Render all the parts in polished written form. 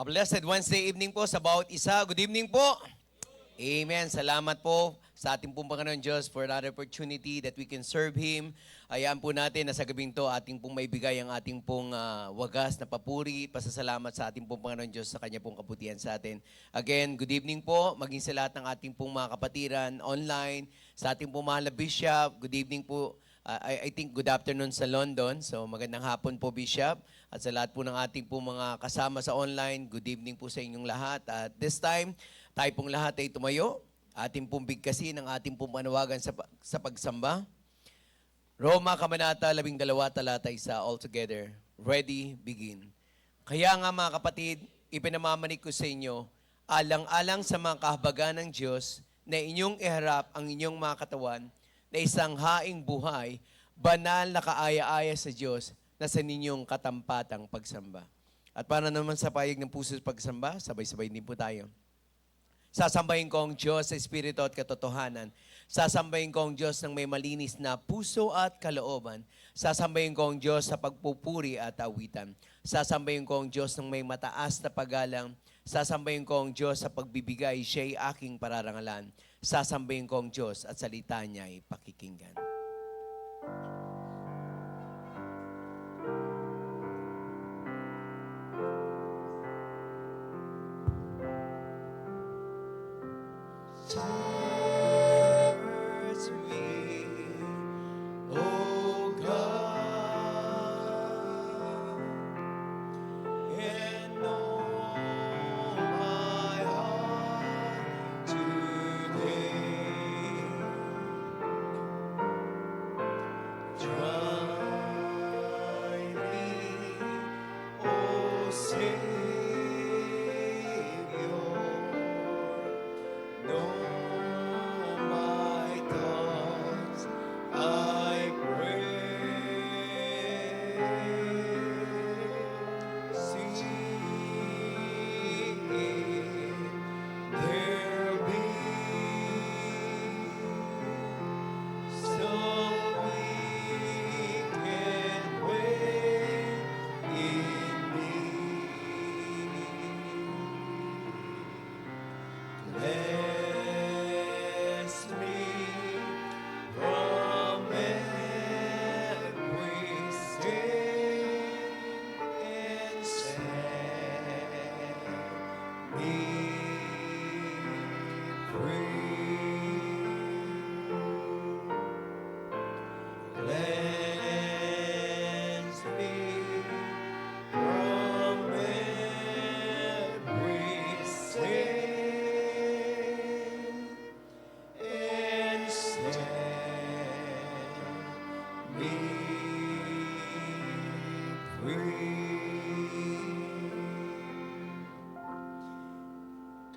A blessed Wednesday evening po sa bawat isa. Good evening po. Amen. Salamat po sa ating pong Panginoon Diyos for another opportunity that we can serve Him. Hayaan po natin na sa gabing to ating pong maibigay ang ating pong wagas na papuri, pasasalamat sa ating pong Panginoon Diyos sa Kanya pong kabutihan sa atin. Again, good evening po. Maging sa lahat ng ating pong mga kapatiran online, sa ating pong mahal na Bishop. Good evening po. I think good afternoon sa London. So magandang hapon po, Bishop. At sa lahat po ng ating po mga kasama sa online, good evening po sa inyong lahat. At this time, tayo pong lahat ay tumayo. Ating pong bigkasin ang ating pong panawagan sa pagsamba. Roma, Kabanata 12, talata 1, all together. Ready, begin. Kaya nga mga kapatid, ipinamamanig ko sa inyo, alang-alang sa mga kahabagan ng Diyos, na inyong iharap ang inyong mga katawan, na isang haing buhay, banal na kaaya-aya sa Diyos na sa ninyong katampatang pagsamba. At para naman sa payag ng puso sa pagsamba, sabay-sabay din po tayo. Sasambahin ko ang Diyos sa Espiritu at katotohanan. Sasambahin ko ang Diyos ng may malinis na puso at kalooban. Sasambahin ko ang Diyos sa pagpupuri at awitan. Sasambahin ko ang Diyos ng may mataas na paggalang. Sasambahin ko ang Diyos sa pagbibigay, siya'y aking pararangalan. Sasambahin ko ang Diyos at salita niya ay pakikinggan. Search me, O God, and know my heart today. Try me, O Savior. Know my thoughts, I pray. See there be some wicked way in me. Bless me from every sin and set me free. Cleanse me from every sin and set me free.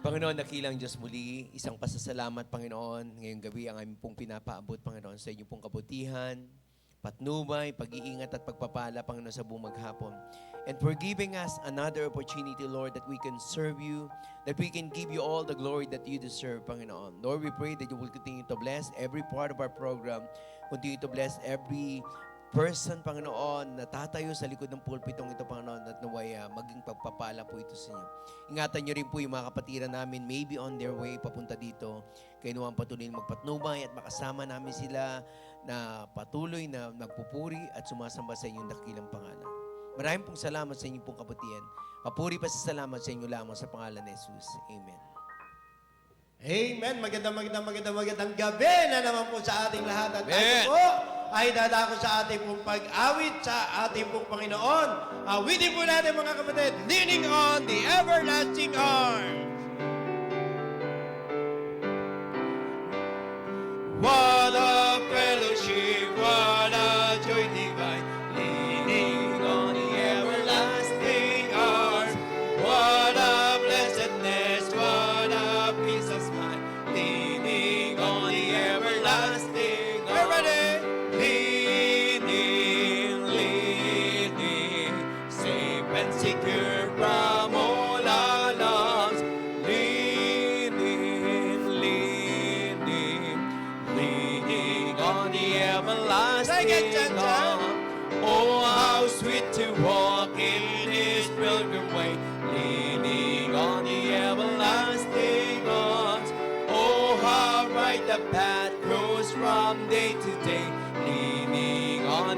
Panginoon, nakilang Diyos muli, isang pasasalamat, Panginoon. Ngayong gabi ang aming pong pinapaabot, Panginoon, sa inyong pong kabutihan, patnubay, pag-iingat at pagpapala, Panginoon, sa buong maghapon. And for giving us another opportunity, Lord, that we can serve you, that we can give you all the glory that you deserve, Panginoon. Lord, we pray that you will continue to bless every part of our program, continue to bless every person, Panginoon, na tatayo sa likod ng pulpitong ito, Panginoon, at naway maging pagpapala po ito sa inyo. Ingatan nyo rin po yung mga kapatiran namin, maybe on their way papunta dito. Kayo naman patuloy na magpatnubay at makasama namin sila na patuloy na nagpupuri at sumasamba sa inyong dakilang pangalan. Maraming pong salamat sa inyong pong kabutihan. Papuri pa sa salamat sa inyo lamang sa pangalan ni Jesus. Amen. Amen. Magandang gabi na naman po sa ating lahat. At Amen. tayo po ay dadako sa ating pong pag-awit sa ating pong Panginoon. Awitin po natin mga kapatid, leaning on the everlasting arms. What a fellowship, what a joy divine, leaning on the everlasting arms. What a blessedness, what a peace of mind, leaning on the everlasting arms. Everybody! Leaning, safe and secure from all alarms. Leaning on the everlasting arm. Oh, how sweet to walk in His pilgrim way, leaning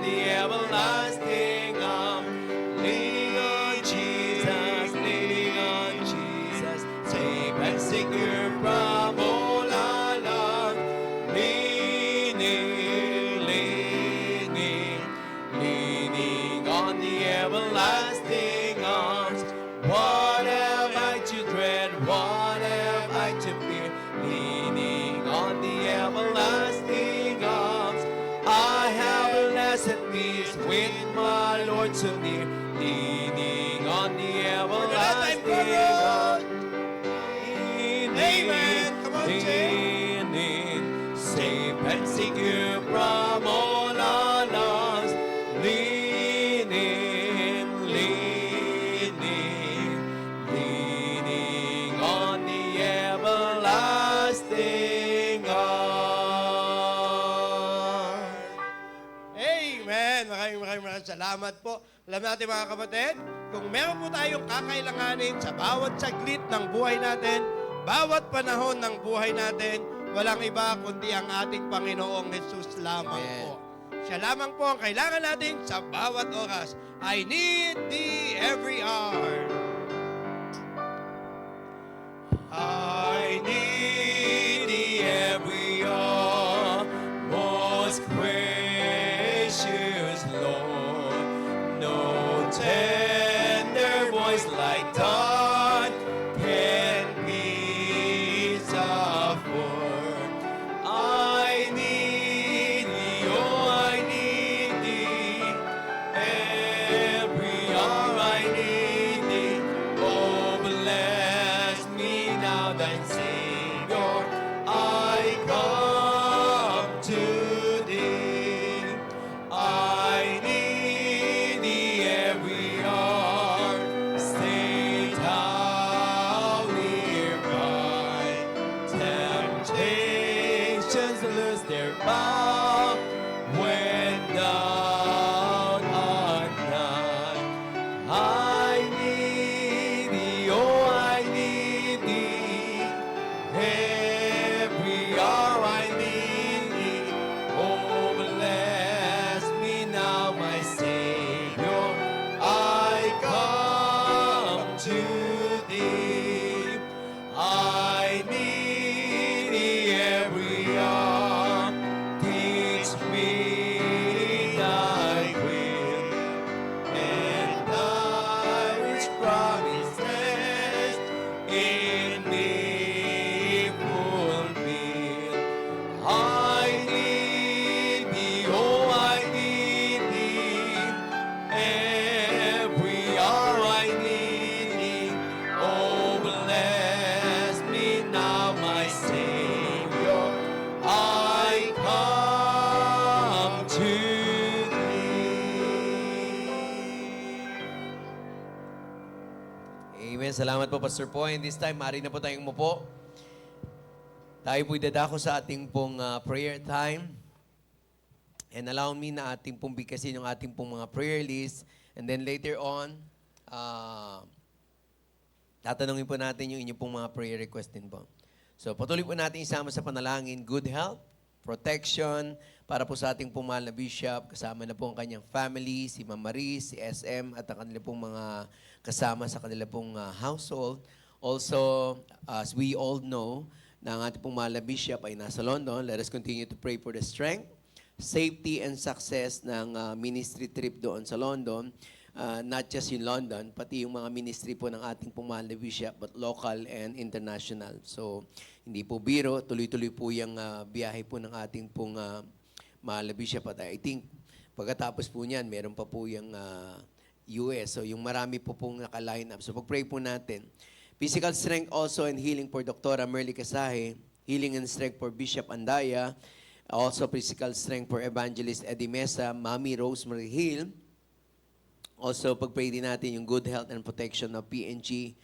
the everlasting arms. Leaning on Jesus, leaning on Jesus, safe and secure from all alarm. Leaning on the everlasting arms. What have I to dread? What have I to fear? Leaning on the everlasting arms. I have a blessed peace with my Lord so near. Leaning on the everlasting arms. Amen. Come on, leaning, safe and secure from all alarms. Leaning on the everlasting arms. Amen. Maraming salamat po. Alam natin mga kapatid, kung meron po tayong kakailanganin sa bawat saglit ng buhay natin, bawat panahon ng buhay natin, walang iba kundi ang ating Panginoong Jesus lamang Amen. po. Siya lamang po ang kailangan natin sa bawat oras. I need thee every hour. I need thee every hour, most gracious Lord. No tender voice like dawn can be afford. I need thee, oh, I need thee. Every hour I need thee. Oh, bless me now, thine Savior. I come to thee. I need thee every hour. Stay thou nearby. Temptations lose their power when thou art nigh. I need thee, oh, I need thee. Every hour I need thee. Oh, bless me now, my Savior. I come to thee. I need thee every hour. Teach me thy will, and thy rich promises in me fulfill. I need thee, oh, I need thee. Every hour I need thee. Oh, bless me now, my Savior. I come to thee. Amen. Salamat po, Pastor Po. And this time, maaari na po tayong umupo. Tayo po'y dadako sa ating pong prayer time. And allow me na ating pong bigkasin yung ating pong mga prayer list. And then later on, tatanungin po natin yung inyong pong mga prayer request din po. So patuloy po natin isama sa panalangin, good health, protection, para po sa ating pong mahal na bishop, kasama na po ang kanyang family, si Ma'am Marie, si SM, at ang kanila pong mga kasama sa kanila pong household. Also, as we all know, na ang ating pong mahal na bishop ay nasa London. Let us continue to pray for the strength, safety, and success ng ministry trip doon sa London. Not just in London, pati yung mga ministry po ng ating pong mahal na bishop, but local and international. So, hindi po biro, tuloy-tuloy po yung biyahe po ng ating pong mahal na bishop. At I think, pagkatapos po niyan, meron pa po yung US. So, yung marami po pong naka-line up. So, pag-pray po natin. Physical strength also and healing for Dr. Merly Casahe. Healing and strength for Bishop Andaya. Also, physical strength for Evangelist Eddie Mesa, Mami Rosemary Hill. Also, pag-pray din natin yung good health and protection of PNG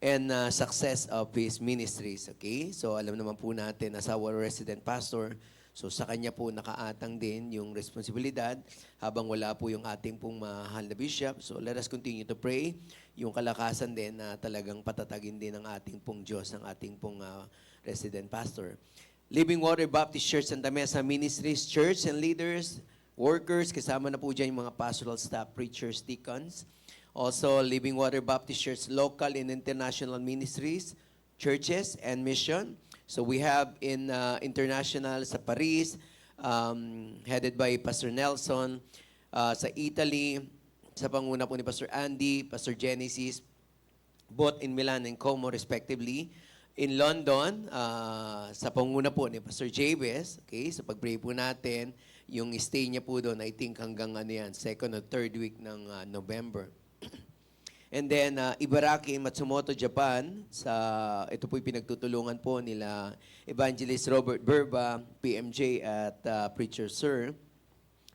and success of his ministries. Okay? So, alam naman po natin as our resident pastor, so sa kanya po nakaatang din yung responsibilidad habang wala po yung ating pong mahal na bishop. So, let us continue to pray yung kalakasan din na talagang patatagin din ng ating pong Diyos, ng ating pong resident pastor. Living Water Baptist Church Santa Mesa Ministries, church and leaders, workers, kasama na po dyan yung mga pastoral staff, preachers, deacons. Also, Living Water Baptist Church local and international ministries, churches, and mission. So we have in international sa Paris, headed by Pastor Nelson, sa Italy, sa panguna po ni Pastor Andy, Pastor Genesis, both in Milan and Como respectively. In London, sa panguna po ni Pastor Jabez, okay, sa pag-pray po natin, yung stay niya po doon, I think hanggang ano yan, second or third week ng November. And then, Ibaraki in Matsumoto, Japan, ito po'y pinagtutulungan po nila Evangelist Robert Berba, PMJ at Preacher Sir.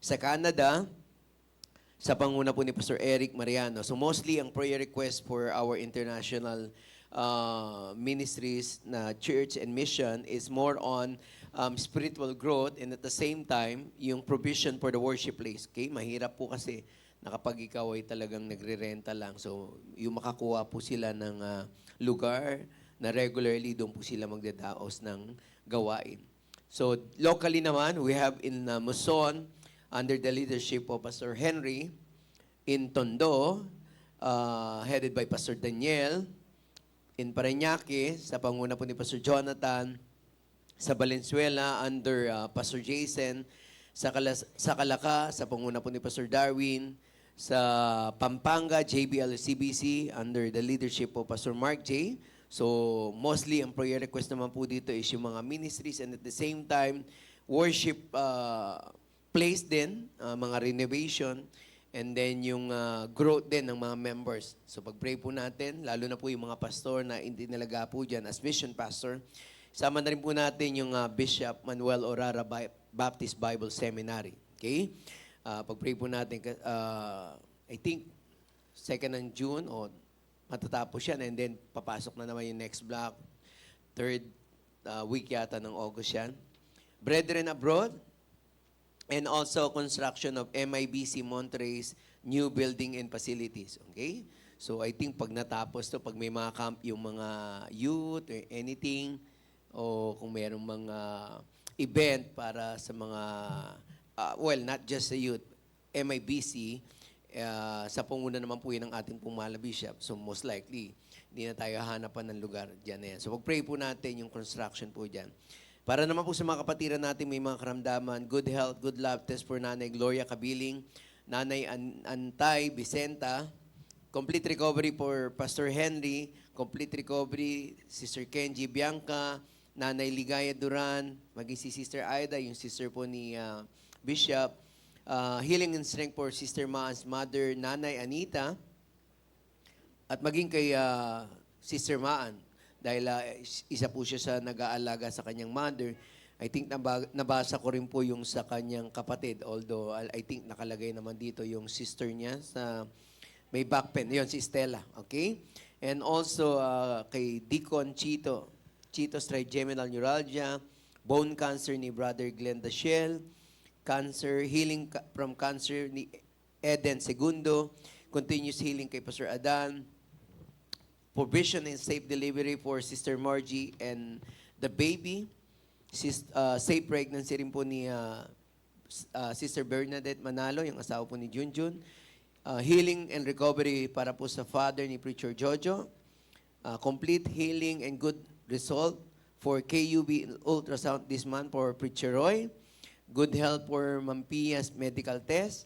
Sa Canada, sa panguna po ni Pastor Eric Mariano. So mostly ang prayer request for our international ministries na church and mission is more on spiritual growth and at the same time, yung provision for the worship place. Okay? Mahirap po kasi na kapag ikaw ay talagang nagre-renta lang. So, yung makakuha po sila ng lugar na regularly doon po sila magdadaos ng gawain. So, locally naman, we have in Muson, under the leadership of Pastor Henry, in Tondo, headed by Pastor Daniel, in Parañaque, sa panguna po ni Pastor Jonathan, sa Valenzuela, under Pastor Jason, sa Calaca, sa panguna po ni Pastor Darwin, sa Pampanga, JBL-CBC, under the leadership of Pastor Mark J. So, mostly, ang prayer request naman po dito is yung mga ministries and at the same time, worship place din, mga renovation, and then yung growth din ng mga members. So, pag-pray po natin, lalo na po yung mga pastor na hindi nalaga po dyan as mission pastor, sama na rin po natin yung Bishop Manuel Orara Baptist Bible Seminary. Okay? Pag-pray po natin, I think, 2nd ng June, o matatapos yan, and then papasok na naman yung next block, 3rd week yata ng August yan. Brethren Abroad, and also construction of MIBC Monterrey's new building and facilities. Okay? So, I think pag natapos to, pag may mga camp yung mga youth or anything, o kung mayroong mga event para sa mga well, not just sa youth, MIBC, sa panguna naman po yun ng ating pong mahal na bishop. So most likely, hindi na tayo hahanapan ng lugar dyan na yan. So pag-pray po natin yung construction po dyan. Para naman po sa mga kapatiran natin may mga karamdaman, good health, good love, test for Nanay Gloria Kabiling, Nanay Antay Vicenta, complete recovery for Pastor Henry, complete recovery, Sister Kenji Bianca, Nanay Ligaya Duran, maging si Sister Aida, yung sister po ni Bishop, healing and strength for Sister Maan's mother, Nanay Anita, at maging kay Sister Maan, dahil isa po siya sa nag-aalaga sa kanyang mother. I think nabasa ko rin po yung sa kanyang kapatid, although I think nakalagay naman dito yung sister niya sa may back pain. Yun, si Stella. Okay? And also kay Deacon Chito's trigeminal neuralgia, bone cancer ni Brother Glenn Dashel, cancer, healing from cancer ni Eden Segundo, continuous healing kay Pastor Adan, provision and safe delivery for Sister Margie and the baby, safe pregnancy rin po ni Sister Bernadette Manalo, yung asawa po ni Junjun, healing and recovery para po sa father ni Preacher Jojo, complete healing and good result for KUB ultrasound this month for Preacher Roy, good health for Mampias medical test,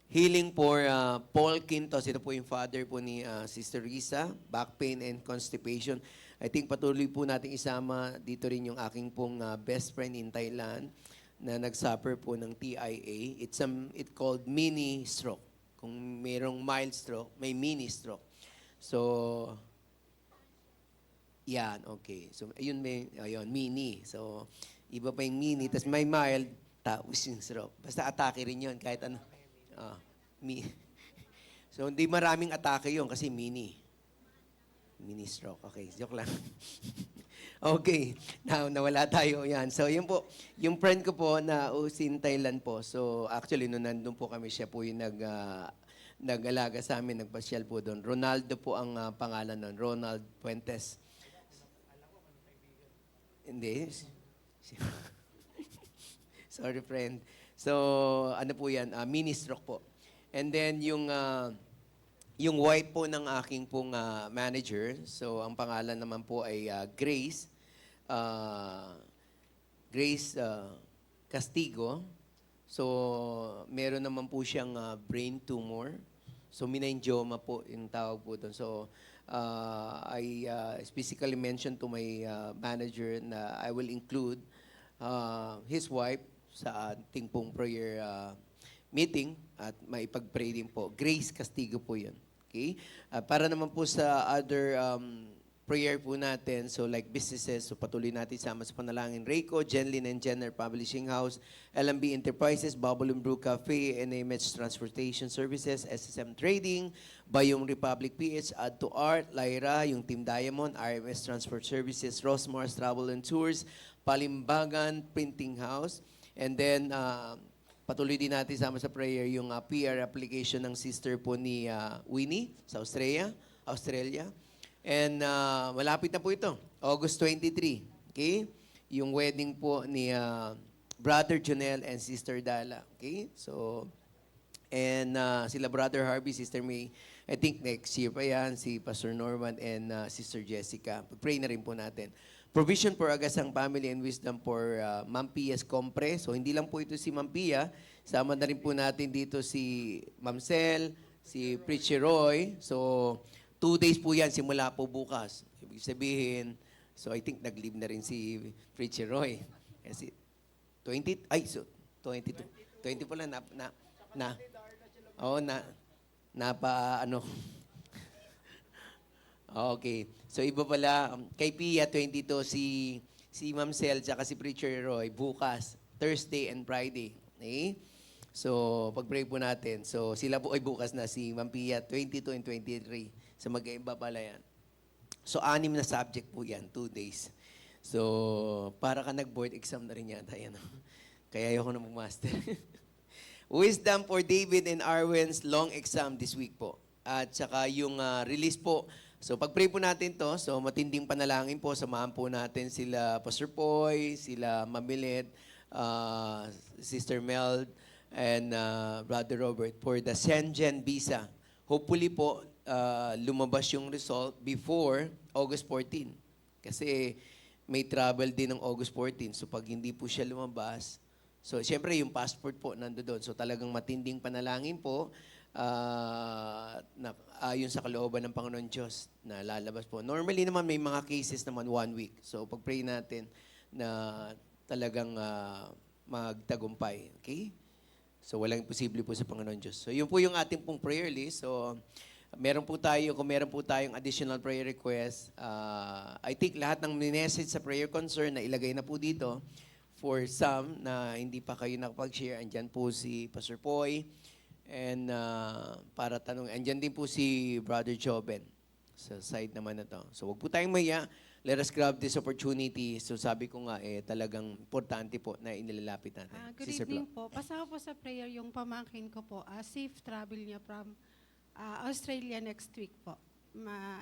healing for Paul Quintos, ito po yung father po ni Sister Risa, back pain and constipation. I think patuloy po natin isama dito rin yung aking pong best friend in Thailand na nagsuffer po ng TIA. It's called mini stroke. Kung mayroong mild stroke, may mini stroke. So, yan, okay. So, ayun, mini. So, iba pa yung mini, tapos may mild, tapos yung stroke. Basta atake rin yun, kahit ano. So, hindi maraming atake yun kasi mini. Mini stroke. Okay, joke lang. Okay, now nawala tayo yan. So, yun po, yung friend ko po na usin Thailand po. So, actually, nung nandun po kami, siya po yung nag-alaga sa amin, nagpasyal po doon. Ronaldo po ang pangalan nun, Ronald Puentes. Hindi. Sorry, friend. So, ano po yan? Mini stroke po. And then, yung wife po ng aking pong manager, so ang pangalan naman po ay Grace. Ah, Grace Castigo. So, meron naman po siyang brain tumor. So, meningioma po yung tawag po doon. So, I specifically mentioned to my manager na I will include his wife sa ating pong prayer meeting at maipag-pray din po. Grace Castigo po yun. Okay? Para naman po sa other prayer po natin, so like businesses, so patuloy natin sama sa panalangin. Rayco, Jenlyn and Jenner Publishing House, LMB Enterprises, Bubble and Brew Cafe, NMH Transportation Services, SSM Trading, Bayong Republic PH, Add to Art, Lyra, yung Team Diamond, RMS Transport Services, Rosmars Travel and Tours, Palimbagan Printing House, and then patuloy din natin sama sa prayer yung PR application ng sister po ni Winnie sa Australia. And malapit na po ito, August 23. Okay? Yung wedding po ni Brother Jonel and Sister Dala. Okay? So, and sila Brother Harvey, Sister May, I think next year pa yan, si Pastor Norman and Sister Jessica. Pray na rin po natin. Provision for Agasang Family and Wisdom for Ma'am Pia's Compre. So, hindi lang po ito si Ma'am Pia. Sama na rin po natin dito si Ma'am Sel, si Preacher Roy. So, 2 days po yan, simula po bukas. Ibig sabihin, so I think nag-leave na rin si Preacher Roy. Kasi 22, 20 po lang, Okay. So iba pala, kay Pia 22, si Ma'am Sel, tsaka si Preacher Roy, bukas, Thursday and Friday. Okay? So, pag-pray po natin. So, sila po ay bukas na, si Ma'am Pia, 22 and 23. So, mag-iba pala yan. So, 6 na subject po yan, 2 days. So, para ka nag-board exam na rin yata yan. Kaya ayoko na mag-master. Wisdom for David and Arwen's long exam this week po. At saka yung release po. So, pag-pray po natin to, so matinding panalangin po, samahan po natin sila Pastor Poy, sila Mamilet, Sister Mel, and Brother Robert for the Shenzhen visa. Hopefully po, lumabas yung result before August 14. Kasi may travel din ng August 14. So pag hindi po siya lumabas, so siyempre yung passport po nandoon. So talagang matinding panalangin po na ayon sa kalooban ng Panginoon Diyos na lalabas po. Normally naman may mga cases naman 1 week. So pag-pray natin na talagang magtagumpay. Okay? So, walang imposible po sa Panginoon Diyos. So, yun po yung ating pong prayer list. So, kung meron po tayong additional prayer request, I think lahat ng message sa prayer concern na ilagay na po dito. For some na hindi pa kayo nakapag-share, andyan po si Pastor Poy. And para tanong, andyan din po si Brother Joben sa side naman na to. So, wag po tayong maya. Let us grab this opportunity. So sabi ko nga, talagang importante po na inilalapit natin. Good Sister evening Blo. po. Pasama po sa prayer yung pamangkin ko po. Safe travel niya from Australia next week po.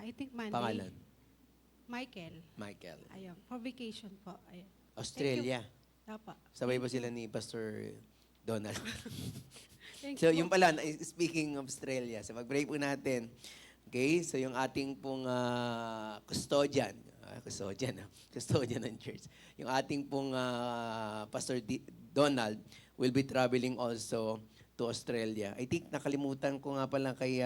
I think Monday. Pangalan? Michael. Ayun. For vacation po. Ayun. Australia. Apo. Sabay ba sila ni Pastor Donald? Thank So you yung po. pala, speaking of Australia, so mag-pray po natin. Okay? So yung ating pong custodian ng church. Yung ating pong Pastor Donald will be traveling also to Australia. I think nakalimutan ko nga pala kay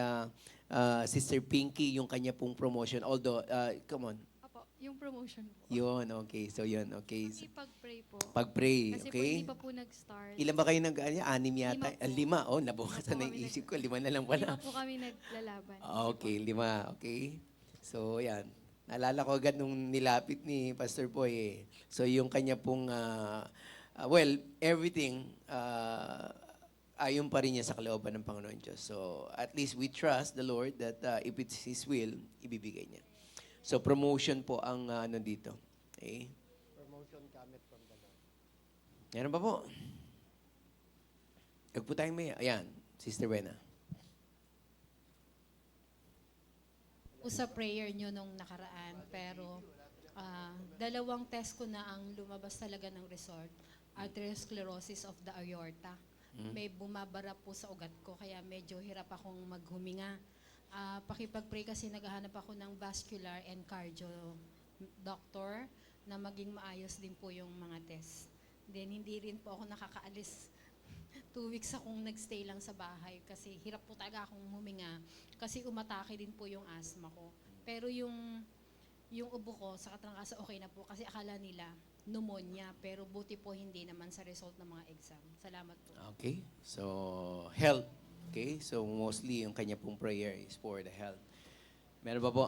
Sister Pinky yung kanya pong promotion. Although, come on. Apo, yung promotion po. Yun, okay. So yun, okay. Kasi pag-pray po. Pag-pray, Kasi po okay? hindi pa po nag-start. Ilan ba kayo anim yata? 5 po. 5. Oh, nabukasan na Lima po yung kami isip ko. 5 na lang Hindi pala. pa po kami naglalaban. Okay, 5. Okay. So, yan. Naalala ko agad nung nilapit ni Pastor Boy. So, yung kanya pong, everything, ayon pa rin niya sa kalooban ng Panginoon Diyos. So, at least we trust the Lord that if it's His will, ibibigay niya. So, promotion po ang dito. Okay? Promotion coming from the Lord. Meron pa po? Huwag po tayong may... Ayan, Sister Wena. Sa prayer nyo nung nakaraan, pero 2 test ko na ang lumabas talaga ng result. arteriosclerosis of the aorta. May bumabara po sa ugat ko, kaya medyo hirap akong maghuminga. Pakipag-pray kasi naghahanap ako ng vascular and cardio doctor na maging maayos din po yung mga test. Then hindi rin po ako nakakaalis. 2 weeks akong nagstay lang sa bahay kasi hirap po talaga akong huminga kasi umatake din po yung asthma ko. Pero yung ubo ko sa katrangkasa okay na po kasi akala nila pneumonia, pero buti po hindi naman sa result ng mga exam. Salamat po. Okay, so health. Okay, so mostly yung kanya pong prayer is for the health. Meron ba po?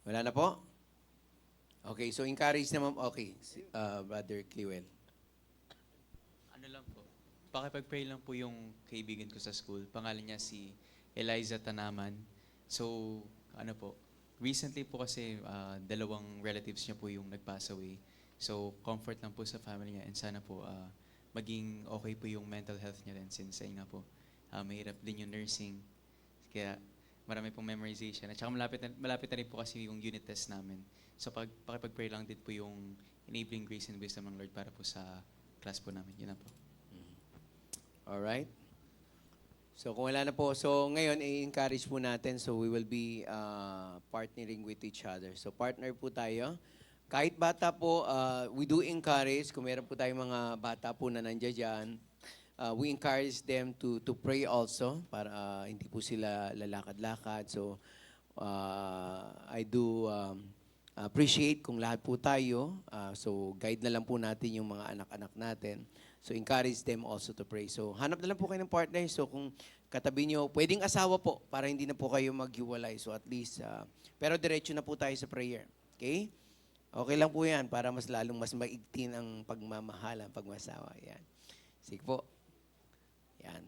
Wala na po? Okay, so encourage naman. Okay, Brother Kiwel. Ano lang po, pakipag-pray lang po yung kaibigan ko sa school. Pangalan niya si Eliza Tanaman. So, ano po, recently po kasi dalawang relatives niya po yung nag-pass away. So, comfort lang po sa family niya and sana po maging okay po yung mental health niya din since ayun nga po, mahirap din yung nursing. Kaya marami pong memorization. At saka malapit na rin po kasi yung unit test namin. So, pakipag-pray lang din po yung enabling grace and wisdom ng Lord para po sa class po namin. Yun na po. Alright. So kung wala na po, so ngayon i-encourage po natin, so we will be partnering with each other. So partner po tayo. Kahit bata po, we do encourage, kung meron po tayong mga bata po na nandiyan dyan, we encourage them to pray also para hindi po sila lalakad-lakad. So I do appreciate kung lahat po tayo. So guide na lang po natin yung mga anak-anak natin. So encourage them also to pray. So hanap na lang po kayo ng partner. So kung katabi nyo, pwedeng asawa po para hindi na po kayo maghiwalay. So at least, pero diretso na po tayo sa prayer. Okay? Okay lang po yan para mas lalong mas maigtin ang pagmamahalan, pagmasawa. Yan. Sige po. Yan.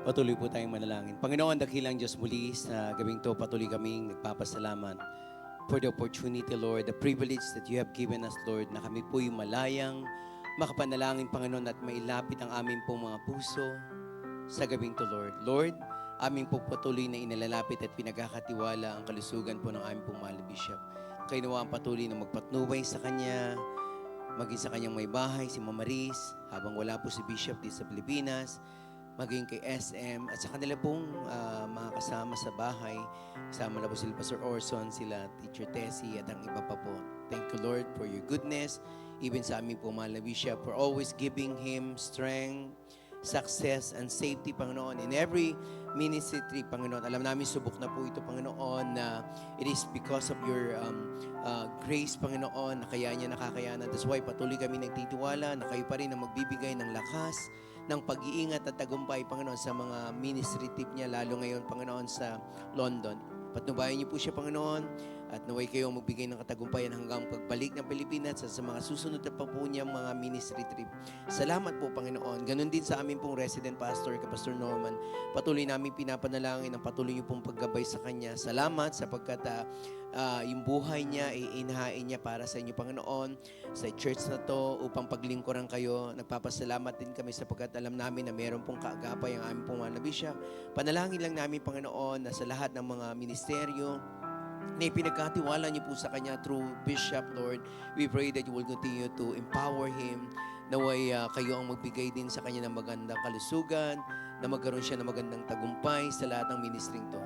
Patuloy po tayong manalangin. Panginoon, dakilang Diyos, muli sa gabing to, patuloy kaming nagpapasalamat for the opportunity, Lord, the privilege that you have given us, Lord, na kami po'y malayang makapanalangin, Panginoon, at mailapit ang aming pong mga puso sa gabing to, Lord. Lord, aming po patuloy na inalalapit at pinagkakatiwala ang kalusugan po ng aming pong mahal na Bishop. Kayo nawa ang patuloy na magpatnubay sa Kanya, maging sa Kanyang may bahay, si Mama Maris, habang wala po si Bishop dito sa Pilipinas, maging kay SM, at sa kanila pong mga kasama sa bahay. Kasama na po sila Pastor Orson, sila Teacher Tessie, at ang iba pa po. Thank you, Lord, for your goodness. Even sa aming po mahal na Bishop, for always giving him strength, success, and safety, Panginoon, in every ministry trip, Panginoon. Alam namin, subok na po ito, Panginoon, na it is because of your grace, Panginoon, na kaya niya nakakayanan. That's why patuloy kami nagtitiwala na kayo pa rin ang magbibigay ng lakas, ng pag-iingat at tagumpay, Panginoon, sa mga ministry tip niya, lalo ngayon, Panginoon, sa London. Patnubayan niyo po siya, Panginoon, at naway kayo magbigay ng katagumpayan hanggang pagbalik ng Pilipinas at sa mga susunod na pa po niya mga ministry trip. Salamat po, Panginoon. Ganon din sa amin pong resident pastor, Pastor Norman. Patuloy namin pinapanalangin ang patuloy niyo pong paggabay sa kanya. Salamat sapagkat yung buhay niya ay inhain niya para sa inyo, Panginoon, sa church na to upang paglingkuran kayo. Nagpapasalamat din kami sapagkat alam namin na meron pong kaagapay ang aming pong mga Bishop. Panalangin lang namin, Panginoon, na sa lahat ng mga ministeryo na ipinagkatiwala niyo po sa Kanya through Bishop, Lord, we pray that you will continue to empower him. Naway kayo ang magbigay din sa Kanya ng magandang kalusugan, na magkaroon siya ng magandang tagumpay sa lahat ng ministering to.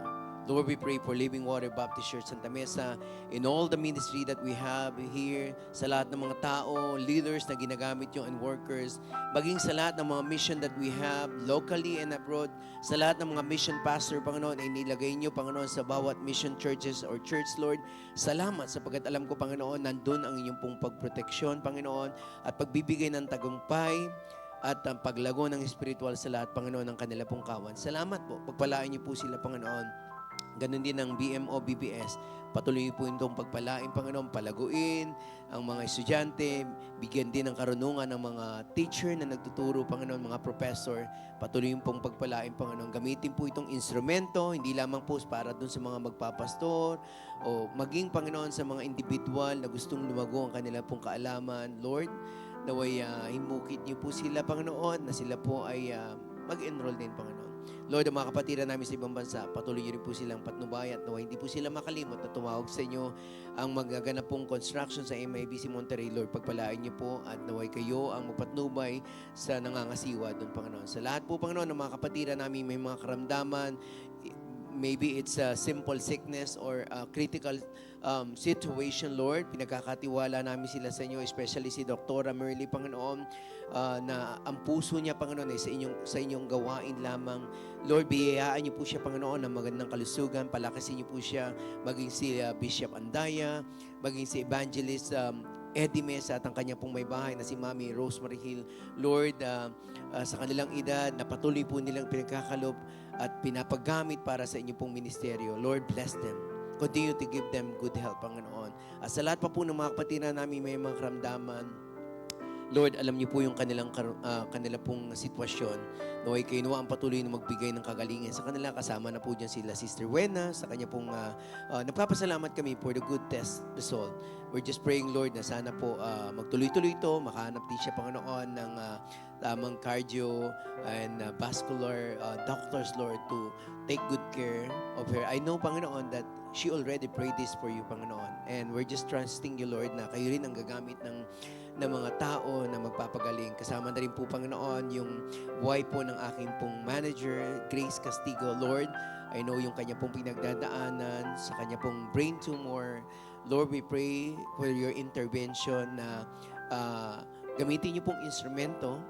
Lord, we pray for Living Water Baptist Church Santa Mesa, in all the ministry that we have here, sa lahat ng mga tao, leaders na ginagamit nyo, and workers, maging sa lahat ng mga mission that we have locally and abroad, sa lahat ng mga mission pastor, Panginoon, ay nilagay nyo, Panginoon, sa bawat mission churches or church, Lord. Salamat sapagkat alam ko, Panginoon, nandun ang inyong pong pagproteksyon, Panginoon, at pagbibigay ng tagumpay at ang paglago ng spiritual sa lahat, Panginoon, ng kanila pong kawan. Salamat po. Pagpalain niyo po sila, Panginoon. Ganon din ang BMO, BBS. Patuloy po itong pagpalain, Panginoon, palaguin ang mga estudyante, bigyan din ng karunungan ng mga teacher na nagtuturo, Panginoon, mga professor. Patuloy pong pagpalain, Panginoon. Gamitin po itong instrumento, hindi lamang po para dun sa mga magpapastor o maging, Panginoon, sa mga individual na gustong lumago ang kanila pong kaalaman. Lord, naway himukit niyo po sila, Panginoon, na sila po ay mag-enroll din, Panginoon. Lord, ang mga kapatiran namin sa ibang bansa, patuloy niyo rin po silang patnubay at naway hindi po sila makalimot na tumawag sa inyo ang magaganap pong construction sa MIBC Monterrey. Lord, pagpalain niyo po at naway kayo ang magpatnubay sa nangangasiwa doon, Panginoon. Sa lahat po, Panginoon, ng mga kapatiran namin may mga karamdaman, maybe it's a simple sickness or a critical situation, Lord. Pinagkakatiwala namin sila sa inyo, especially si Dr. Merly, Panginoon, na ang puso niya, Panginoon, ay sa inyong gawain lamang. Lord, biyayaan niyo po siya, Panginoon, ng magandang kalusugan. Palakasin niyo po siya, maging si Bishop Andaya, maging si Evangelist Eddie Mesa at ang kanya pong may bahay na si Mami Rosemary Hill. Lord, sa kanilang edad, na patuloy po nilang pinagkakalob at pinapagamit para sa inyong pong ministeryo. Lord, bless them. Continue to give them good health, Panginoon. At sa lahat pa po ng mga kapatiran namin may mga karamdaman, Lord, alam niyo po yung kanila pong sitwasyon. Naway kayo nawa ang patuloy na magbigay ng kagalingan sa kanila. Kasama na po dyan sila Sister Wena. Sa kanya pong nagpapasalamat kami for the good test result. We're just praying, Lord, na sana po magtuloy-tuloy ito. Makahanap din siya, Panginoon, ng tamang cardio and vascular doctors, Lord, to take good care of her. I know, Panginoon, that she already prayed this for you, Panginoon. And we're just trusting you, Lord, na kayo rin ang gagamit ng mga tao na magpapagaling. Kasama na rin po, Panginoon, yung buhay po ng aking pong manager, Grace Castigo. Lord, I know yung kanya pong pinagdadaanan sa kanya pong brain tumor. Lord, we pray for your intervention na gamitin niyo pong instrumento.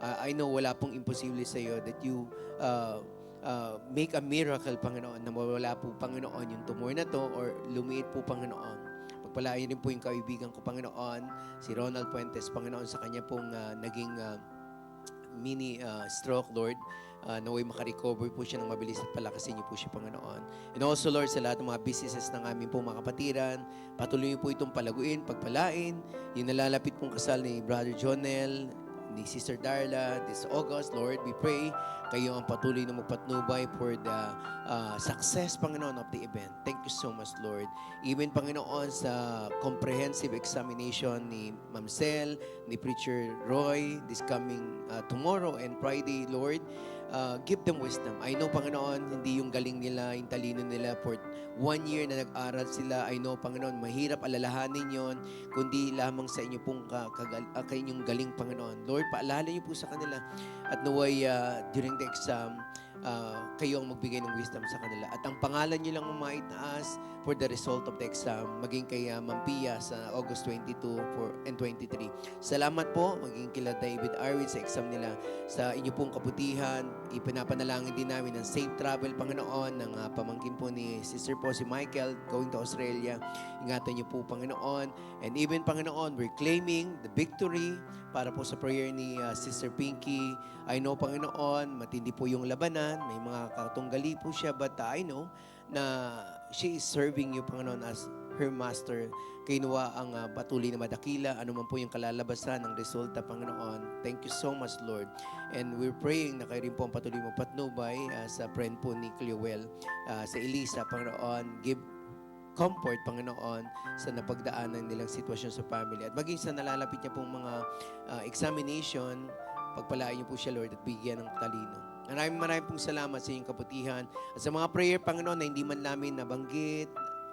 I know wala pong imposible sa iyo that you make a miracle, Panginoon, na mawala po, Panginoon, yung tumor na to or lumiit po, Panginoon. Pagpalain din po yung kaibigan ko, Panginoon, si Ronald Puentes, Panginoon, sa kanya pong naging mini stroke, Lord. Naway makarecover po siya ng mabilis at palakasin niyo po siya, Panginoon. And also, Lord, sa lahat ng mga businesses ng aming pong mga kapatiran, patuloy niyo po itong palaguin, pagpalain, yung nalalapit pong kasal ni Brother Jonel, ni Sister Darla this August. Lord, we pray kayo ang patuloy na magpatnubay for the success, Panginoon, of the event. Thank you so much, Lord. Even, Panginoon, sa comprehensive examination ni Ma'am Sel, ni Preacher Roy, this coming tomorrow and Friday, Lord, give them wisdom. I know, Panginoon, hindi yung galing nila, yung talino nila for 1 year na nag-aral sila. I know, Panginoon, mahirap alalahanin yon, kundi lamang sa inyo pong kanyang galing, Panginoon. Lord, paalala niyo po sa kanila at naway during the exam, kayo ang magbigay ng wisdom sa kanila. At ang pangalan niyo lang ang maitaas for the result of the exam, maging kay Ma'am Pia sa August 22 and 23. Salamat po, maging kila David Arwin sa exam nila. Sa inyo pong kabutihan, ipinapanalangin din namin ng safe travel, Panginoon, ng pamangkin po ni Sister po si Michael going to Australia. Ingatan niyo po, Panginoon. And even, Panginoon, we're claiming the victory para po sa prayer ni Sister Pinky. I know, Panginoon, matindi po yung labanan. May mga katunggali po siya, but I know na she is serving you, Panginoon, as her master. Kinuha ang patuloy na madakila, ano man po yung kalalabasan ng resulta, Panginoon. Thank you so much, Lord. And we're praying na kayo rin po ang patuloy magpatnubay sa friend po ni Clewell, sa Elisa, Panginoon. Give comfort, Panginoon, sa napagdaanan nilang sitwasyon sa family. At maging sa nalalapit niya pong mga examination, pagpalain niyo po siya, Lord, at bigyan ng talino. Maraming pong salamat sa iyong kabutihan. At sa mga prayer, Panginoon, na hindi man namin nabanggit,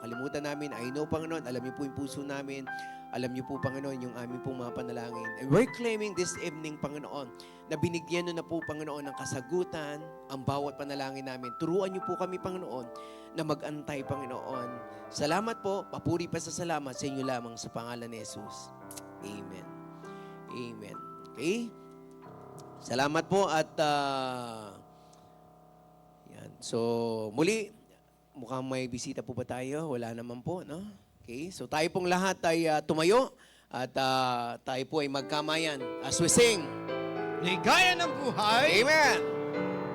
kalimutan namin, I know, Panginoon, alam niyo po yung puso namin. Alam niyo po, Panginoon, yung aming pong mga panalangin. And we're claiming this evening, Panginoon, na binigyan niyo na po, Panginoon, ng kasagutan ang bawat panalangin namin. Turuan niyo po kami, Panginoon, na mag-antay, Panginoon. Salamat po, papuri pa sa salamat sa inyo lamang sa pangalan ni Jesus. Amen. Amen. Okay? Salamat po at yan. So, muli, mukhang may bisita po ba tayo? Wala naman po, no? Okay? So, tayo pong lahat ay tumayo at tayo po ay magkamayan as we sing. Ligaya ng buhay. Amen!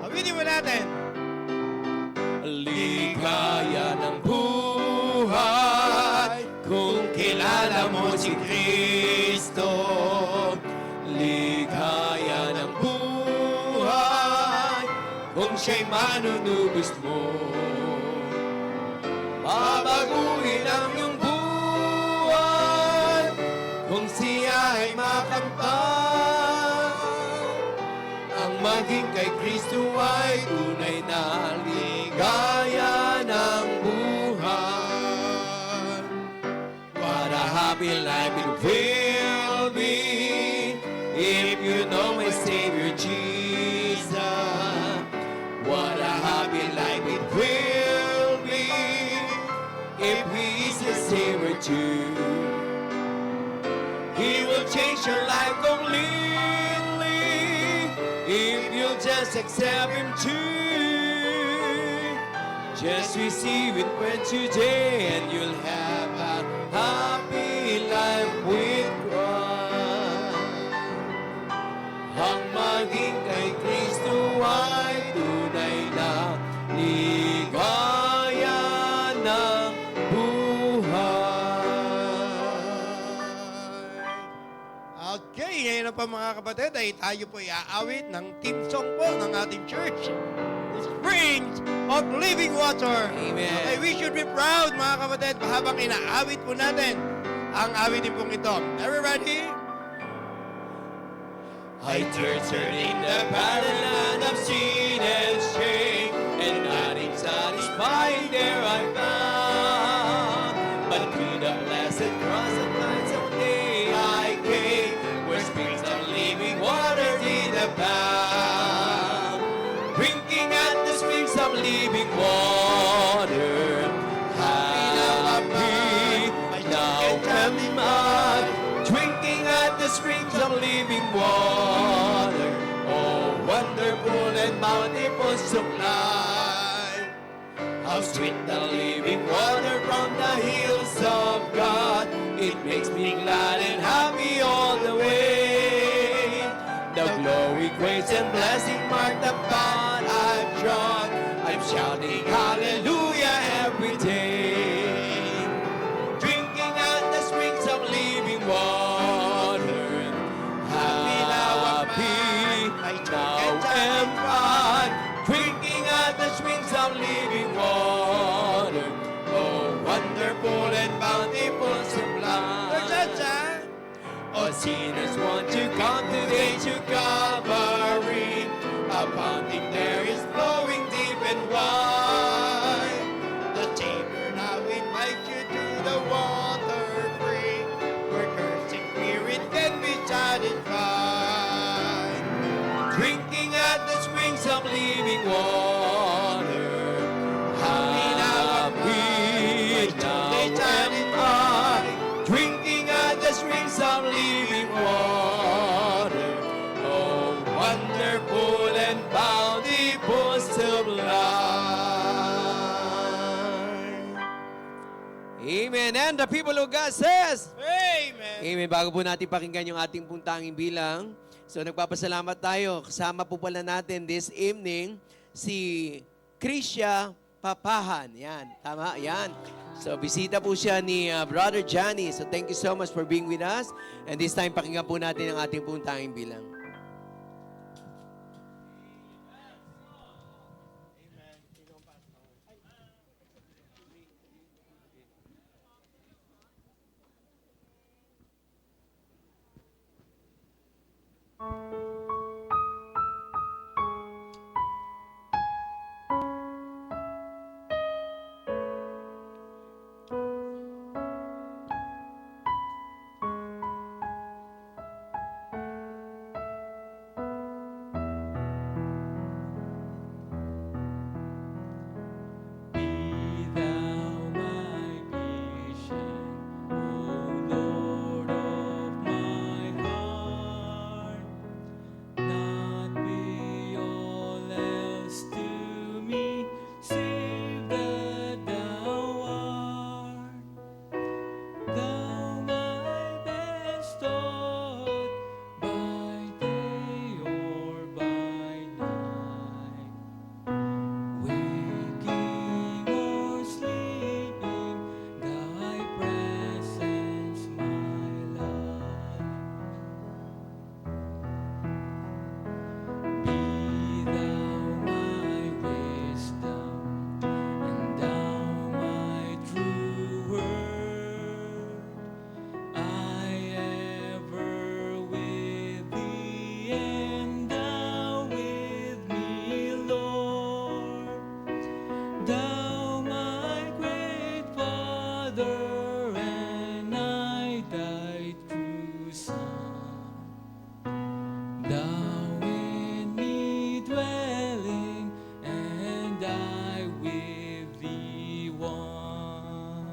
Awitin mo natin. Ligaya ng buhay kung kilala mo si Kristo. Ligaya ng buhay kung siya'y manunubos mo. Babaguhin ang iyong buhay kung siya ay makamtan. Ang maging kay Kristo ay tunay na ligaya ng buhay. What a happy life it will be if you know my Savior Jesus. What a happy life it will be if He is your Savior too. He will change your life completely if you just accept Him too. Just receive it for today and you'll have a happy life with Christ. Ang maging kay Kristo ay tunay na ligaya ng buhay. Okay, ngayon na pa mga kapatid ay tayo po iaawit ng team song po ng ating church. The Springs of Living Water. Amen. Okay, we should be proud mga kapatid habang inaawit po natin ang awitin pong ito. Everybody? I turn in the barren land of sin and shame, and nothing satisfying there I found. But to the blessed cross of Christ someday I came, where springs of living water did abound. Drinking at the springs of living water, happy now am I. Drinking at the springs of living water, oh wonderful and bountiful supply. How sweet the living water from the hills of God. It makes me glad and happy all the way. The glory, grace, and blessing mark the path I've trod. I'm shouting hallelujah every day. Drinking at the springs of living water, happy of living water. Oh, wonderful and bountiful supply. Oh, sinners want to come today to Calvary. A fountain there is flowing deep and wide. The Savior now invites you to the water free, where cursing spirit can be satisfied. Drinking at the springs of living water. Happy now am I, drinking at the springs of living water. Oh, wonderful and bountiful supply. Amen. And the people of God says, Amen. Amen. Bago po natin pakinggan yung ating pong tanging bilang, so nagpapasalamat tayo. Kasama po pala natin this evening si Krisha Papahan. Yan. Tama? Yan. So bisita po siya ni Brother Johnny. So thank you so much for being with us. And this time, pakinggan po natin ang ating pong tanging bilang. Be thou my vision, O Lord of my heart. Not be all else to me, save that thou art. Thou my best thought, by day or by night. Waking or sleeping, thy presence my life. Be thou my wisdom, and thou my true word. I ever with thee, and thou with me, Lord. Thou my great Father, and I thy true Son. Thou in me dwelling, and I with thee one.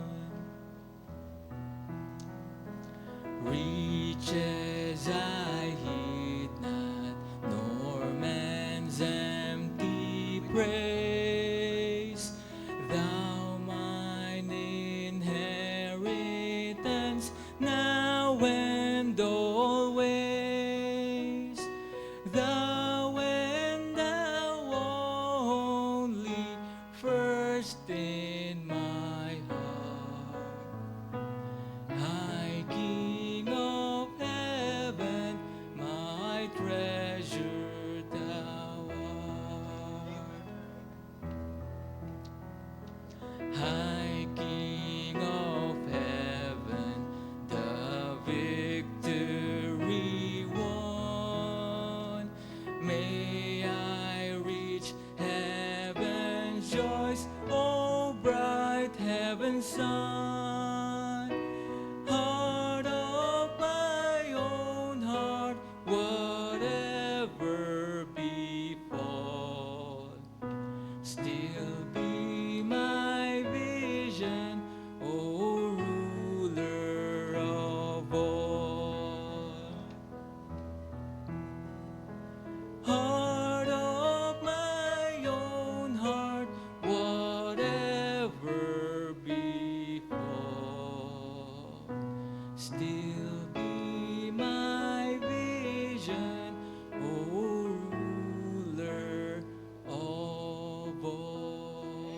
Riches I heed not, nor man's empty praise. Thou mine inheritance, now and always. Thou and thou only, first in my heart. High King of heaven, my treasure thou art. High King of heaven, the victory won. May I reach heaven's joys, O bright heaven's sun. Heart of my own heart, whatever befall, still be my vision, O ruler of all. Heart of my own heart, whatever befall, still be my vision, O ruler of all.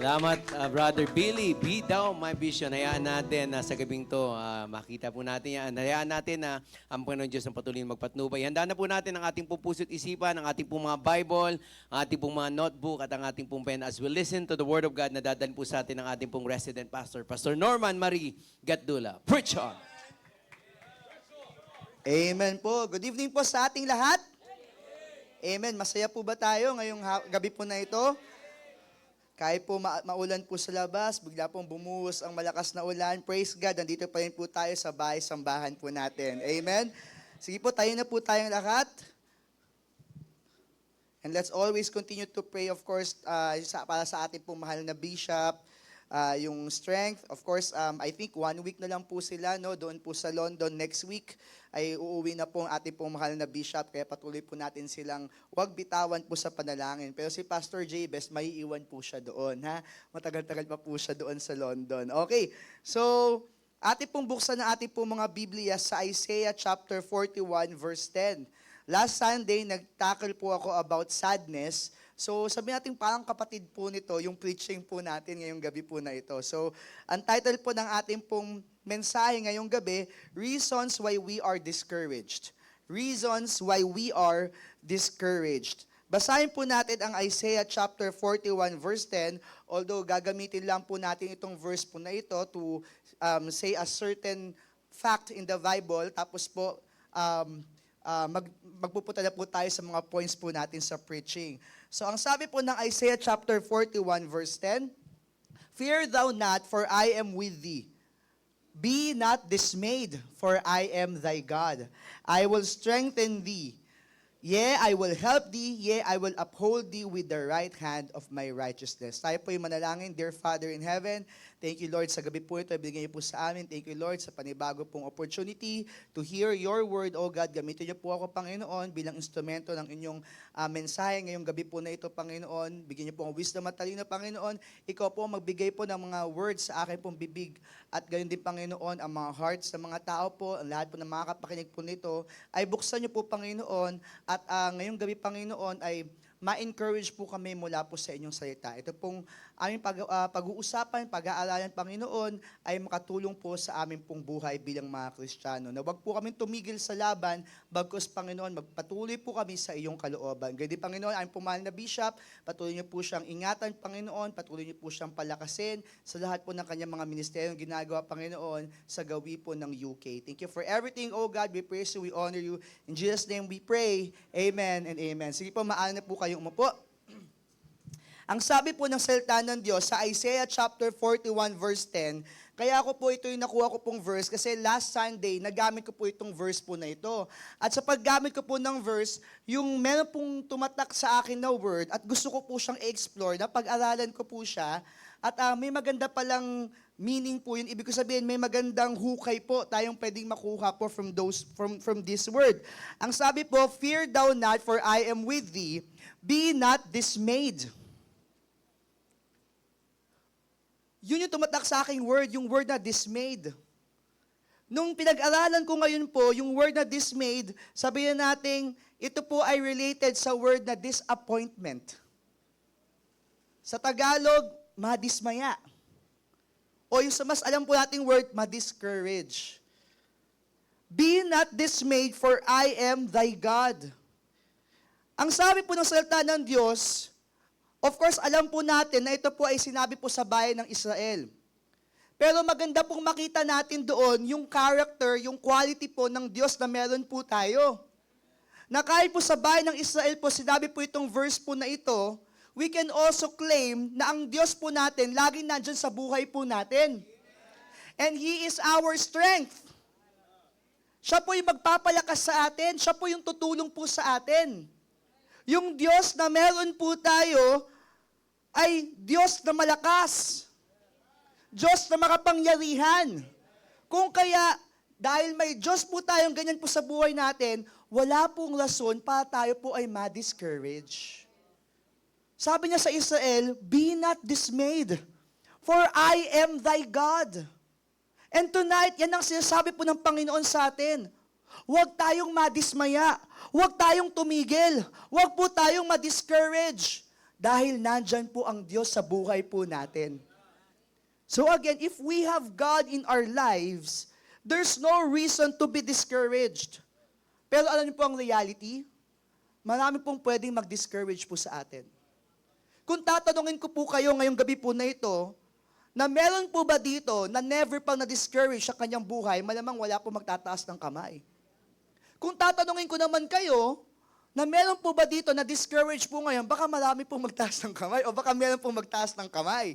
Salamat, Brother Billy. Be Thou My Vision. Hayaan natin na sa gabing to, makita po natin yan. Hayaan natin na ang Panginoon Diyos ang patuloy na magpatnubay. Handa na po natin ang ating pong puso't isipan, ang ating pong mga Bible, ang ating pong mga notebook, at ang ating pong pen as we listen to the Word of God na dadalhin po sa atin ng ating pong resident pastor, Pastor Norman Marie Gatdula. Preach on! Amen po. Good evening po sa ating lahat. Amen. Masaya po ba tayo ngayong gabi po na ito? Kahit po maulan po sa labas, bigla pong bumuhos ang malakas na ulan. Praise God, nandito pa rin po tayo sa bahay-sambahan po natin. Amen. Sige po, tayo na po tayong lahat. And let's always continue to pray, of course, para sa ating pong mahal na bishop, yung strength. Of course, I think 1 week na lang po sila, no? Doon po sa London. Next week ay uuwi na po ang ating pong mahal na bishop, kaya patuloy po natin silang huwag bitawan po sa panalangin. Pero si Pastor Jabez, may iwan po siya doon, ha? Matagal-tagal pa po siya doon sa London. Okay, so ating pong buksan na ating pong mga Biblia sa Isaiah chapter 41 verse 10. Last Sunday, nag-tackle po ako about sadness. So, sabi natin parang kapatid po nito, yung preaching po natin ngayong gabi po na ito. So, ang title po ng ating pong mensahe ngayong gabi, Reasons Why We Are Discouraged. Reasons Why We Are Discouraged. Basahin po natin ang Isaiah chapter 41 verse 10, although gagamitin lang po natin itong verse po na ito to say a certain fact in the Bible, tapos po magpupunta na po tayo sa mga points po natin sa preaching. So ang sabi po ng Isaiah chapter 41 verse 10, Fear thou not, for I am with thee. Be not dismayed, for I am thy God. I will strengthen thee. Yea, I will help thee. Yea, I will uphold thee with the right hand of my righteousness. Tayo po yung manalangin. Dear Father in heaven, thank you, Lord, sa gabi po ito. Ibigay niyo po sa amin. Thank you, Lord, sa panibago pong opportunity to hear your word, O God. Gamitin niyo po ako, Panginoon, bilang instrumento ng inyong mensahe ngayong gabi po na ito, Panginoon. Bigyan niyo po ang wisdom at talino, Panginoon. Ikaw po magbigay po ng mga words sa akin pong bibig. At gayon din, Panginoon, ang mga hearts ng mga tao po, ang lahat po ng mga kapakinig po nito, ay buksan niyo po, Panginoon. At ngayong gabi, Panginoon, ay ma-encourage po kami mula po sa inyong salita. Ito pong aming pag-uusapan, pag-aaralan, Panginoon, ay makatulong po sa aming pong buhay bilang mga Kristiyano. Na wag po kami tumigil sa laban, bagkus, Panginoon, magpatuloy po kami sa iyong kalooban. Ganyan, Panginoon, aming pumahal na bishop, patuloy niyo po siyang ingatan, Panginoon, patuloy niyo po siyang palakasin sa lahat po ng kanyang mga ministeryong ginagawa, Panginoon, sa gawi po ng UK. Thank you for everything, oh God. We praise you, we honor you. In Jesus' name we pray. Amen and amen. Sige po, maaari na po kayong umupo. Ang sabi po ng salita ng Diyos sa Isaiah chapter 41 verse 10, kaya ako po ito yung nakuha ko pong verse kasi last Sunday, nagamit ko po itong verse po na ito. At sa paggamit ko po ng verse, yung meron pong tumatak sa akin na word at gusto ko po siyang i-explore, na pag-aralan ko po siya, at may maganda palang meaning po yun. Ibig ko sabihin, may magandang hukay po tayong pwedeng makuha po from this word. Ang sabi po, Fear thou not, for I am with thee. Be not dismayed. Yun yung tumatak sa aking word, yung word na dismayed. Nung pinag-aralan ko ngayon po, yung word na dismayed, sabihin natin, ito po ay related sa word na disappointment. Sa Tagalog, madismaya. O yung sa mas alam po nating word, madiscourage. Be not dismayed, for I am thy God. Ang sabi po ng salita ng Diyos, of course, alam po natin na ito po ay sinabi po sa bayan ng Israel. Pero maganda pong makita natin doon yung character, yung quality po ng Diyos na meron po tayo. Na kahit po sa bayan ng Israel po, sinabi po itong verse po na ito, we can also claim na ang Diyos po natin laging nandyan sa buhay po natin. And He is our strength. Siya po yung magpapalakas sa atin. Siya po yung tutulong po sa atin. Yung Diyos na meron po tayo ay Diyos na malakas. Diyos na makapangyarihan. Kung kaya, dahil may Diyos po tayong ganyan po sa buhay natin, wala pong rason para tayo po ay ma-discourage. Sabi niya sa Israel, Be not dismayed, for I am thy God. And tonight, yan ang sinasabi po ng Panginoon sa atin. Huwag tayong madismaya. Huwag tayong tumigil. Huwag po tayong ma-discourage. Dahil nandyan po ang Diyos sa buhay po natin. So again, if we have God in our lives, there's no reason to be discouraged. Pero alam niyo po ang reality? Marami pong pwedeng mag-discourage po sa atin. Kung tatanungin ko po kayo ngayong gabi po na ito, na meron po ba dito na never pang na-discourage sa kanyang buhay, malamang wala po magtataas ng kamay. Kung tatanungin ko naman kayo, na meron po ba dito na discourage po ngayon, baka marami pong magtaas ng kamay o baka meron pong magtaas ng kamay.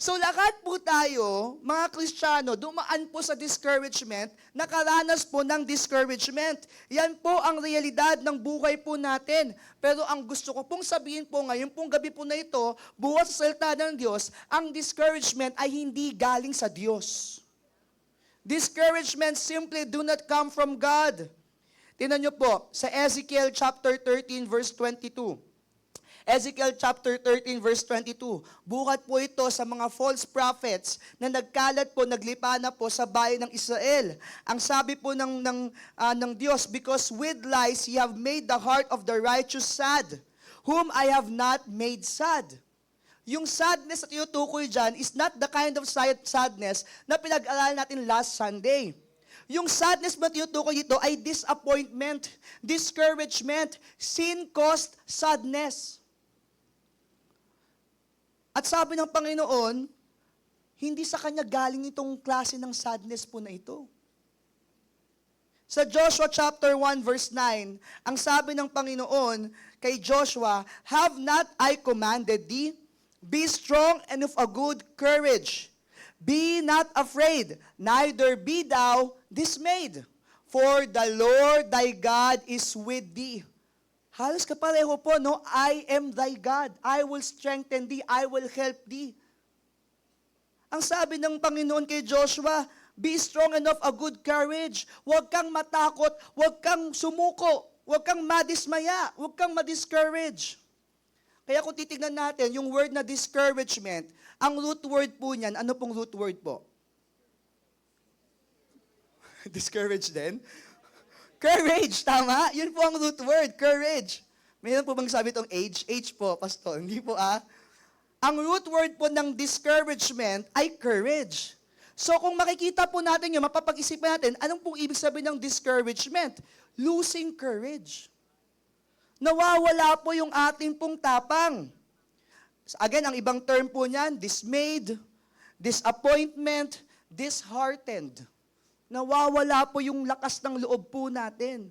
So lahat po tayo, mga Kristiyano, dumaan po sa discouragement, nakaranas po ng discouragement. Yan po ang realidad ng buhay po natin. Pero ang gusto ko pong sabihin po ngayon pong gabi po na ito, buhat sa salita ng Diyos, ang discouragement ay hindi galing sa Diyos. Discouragement simply do not come from God. Tingnan niyo po, sa Ezekiel chapter 13 verse 22. Ezekiel chapter 13 verse 22. Buhat po ito sa mga false prophets na nagkalat po, naglipa na po sa bayan ng Israel. Ang sabi po ng Diyos, because with lies ye have made the heart of the righteous sad, whom I have not made sad. Yung sadness na tinutukoy dyan is not the kind of sadness na pinag-aralan natin last Sunday. Yung sadness na tinutukoy dito ay disappointment, discouragement, sin-caused sadness. At sabi ng Panginoon, hindi sa Kanya galing itong klase ng sadness po na ito. Sa Joshua chapter 1 verse 9, ang sabi ng Panginoon kay Joshua, have not I commanded thee? Be strong and of a good courage. Be not afraid, neither be thou dismayed. For the Lord thy God is with thee. Halos kapareho po, no? I am thy God. I will strengthen thee. I will help thee. Ang sabi ng Panginoon kay Joshua, be strong and of a good courage. Huwag kang matakot. Huwag kang sumuko. Huwag kang madismaya. Huwag kang madiscourage. Kaya kung titignan natin, yung word na discouragement, ang root word po niyan, ano pong root word po? Discourage din? Courage, tama? Yun po ang root word, courage. Mayroon po bang sabi itong age? Age po, pastor. Hindi po Ang root word po ng discouragement ay courage. So kung makikita po natin yun, mapapag-isipan natin, anong pong ibig sabihin ng discouragement? Losing courage. Nawawala po yung ating pong tapang. Again, ang ibang term po niyan, dismayed, disappointment, disheartened. Nawawala po yung lakas ng loob po natin.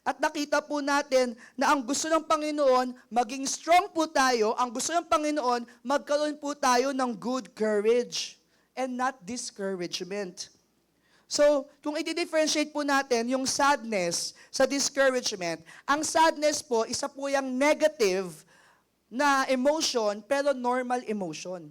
At nakita po natin na ang gusto ng Panginoon, maging strong po tayo, ang gusto ng Panginoon, magkaroon po tayo ng good courage and not discouragement. So, kung i-differentiate po natin yung sadness sa discouragement, ang sadness po, isa po yung negative na emotion, pero normal emotion.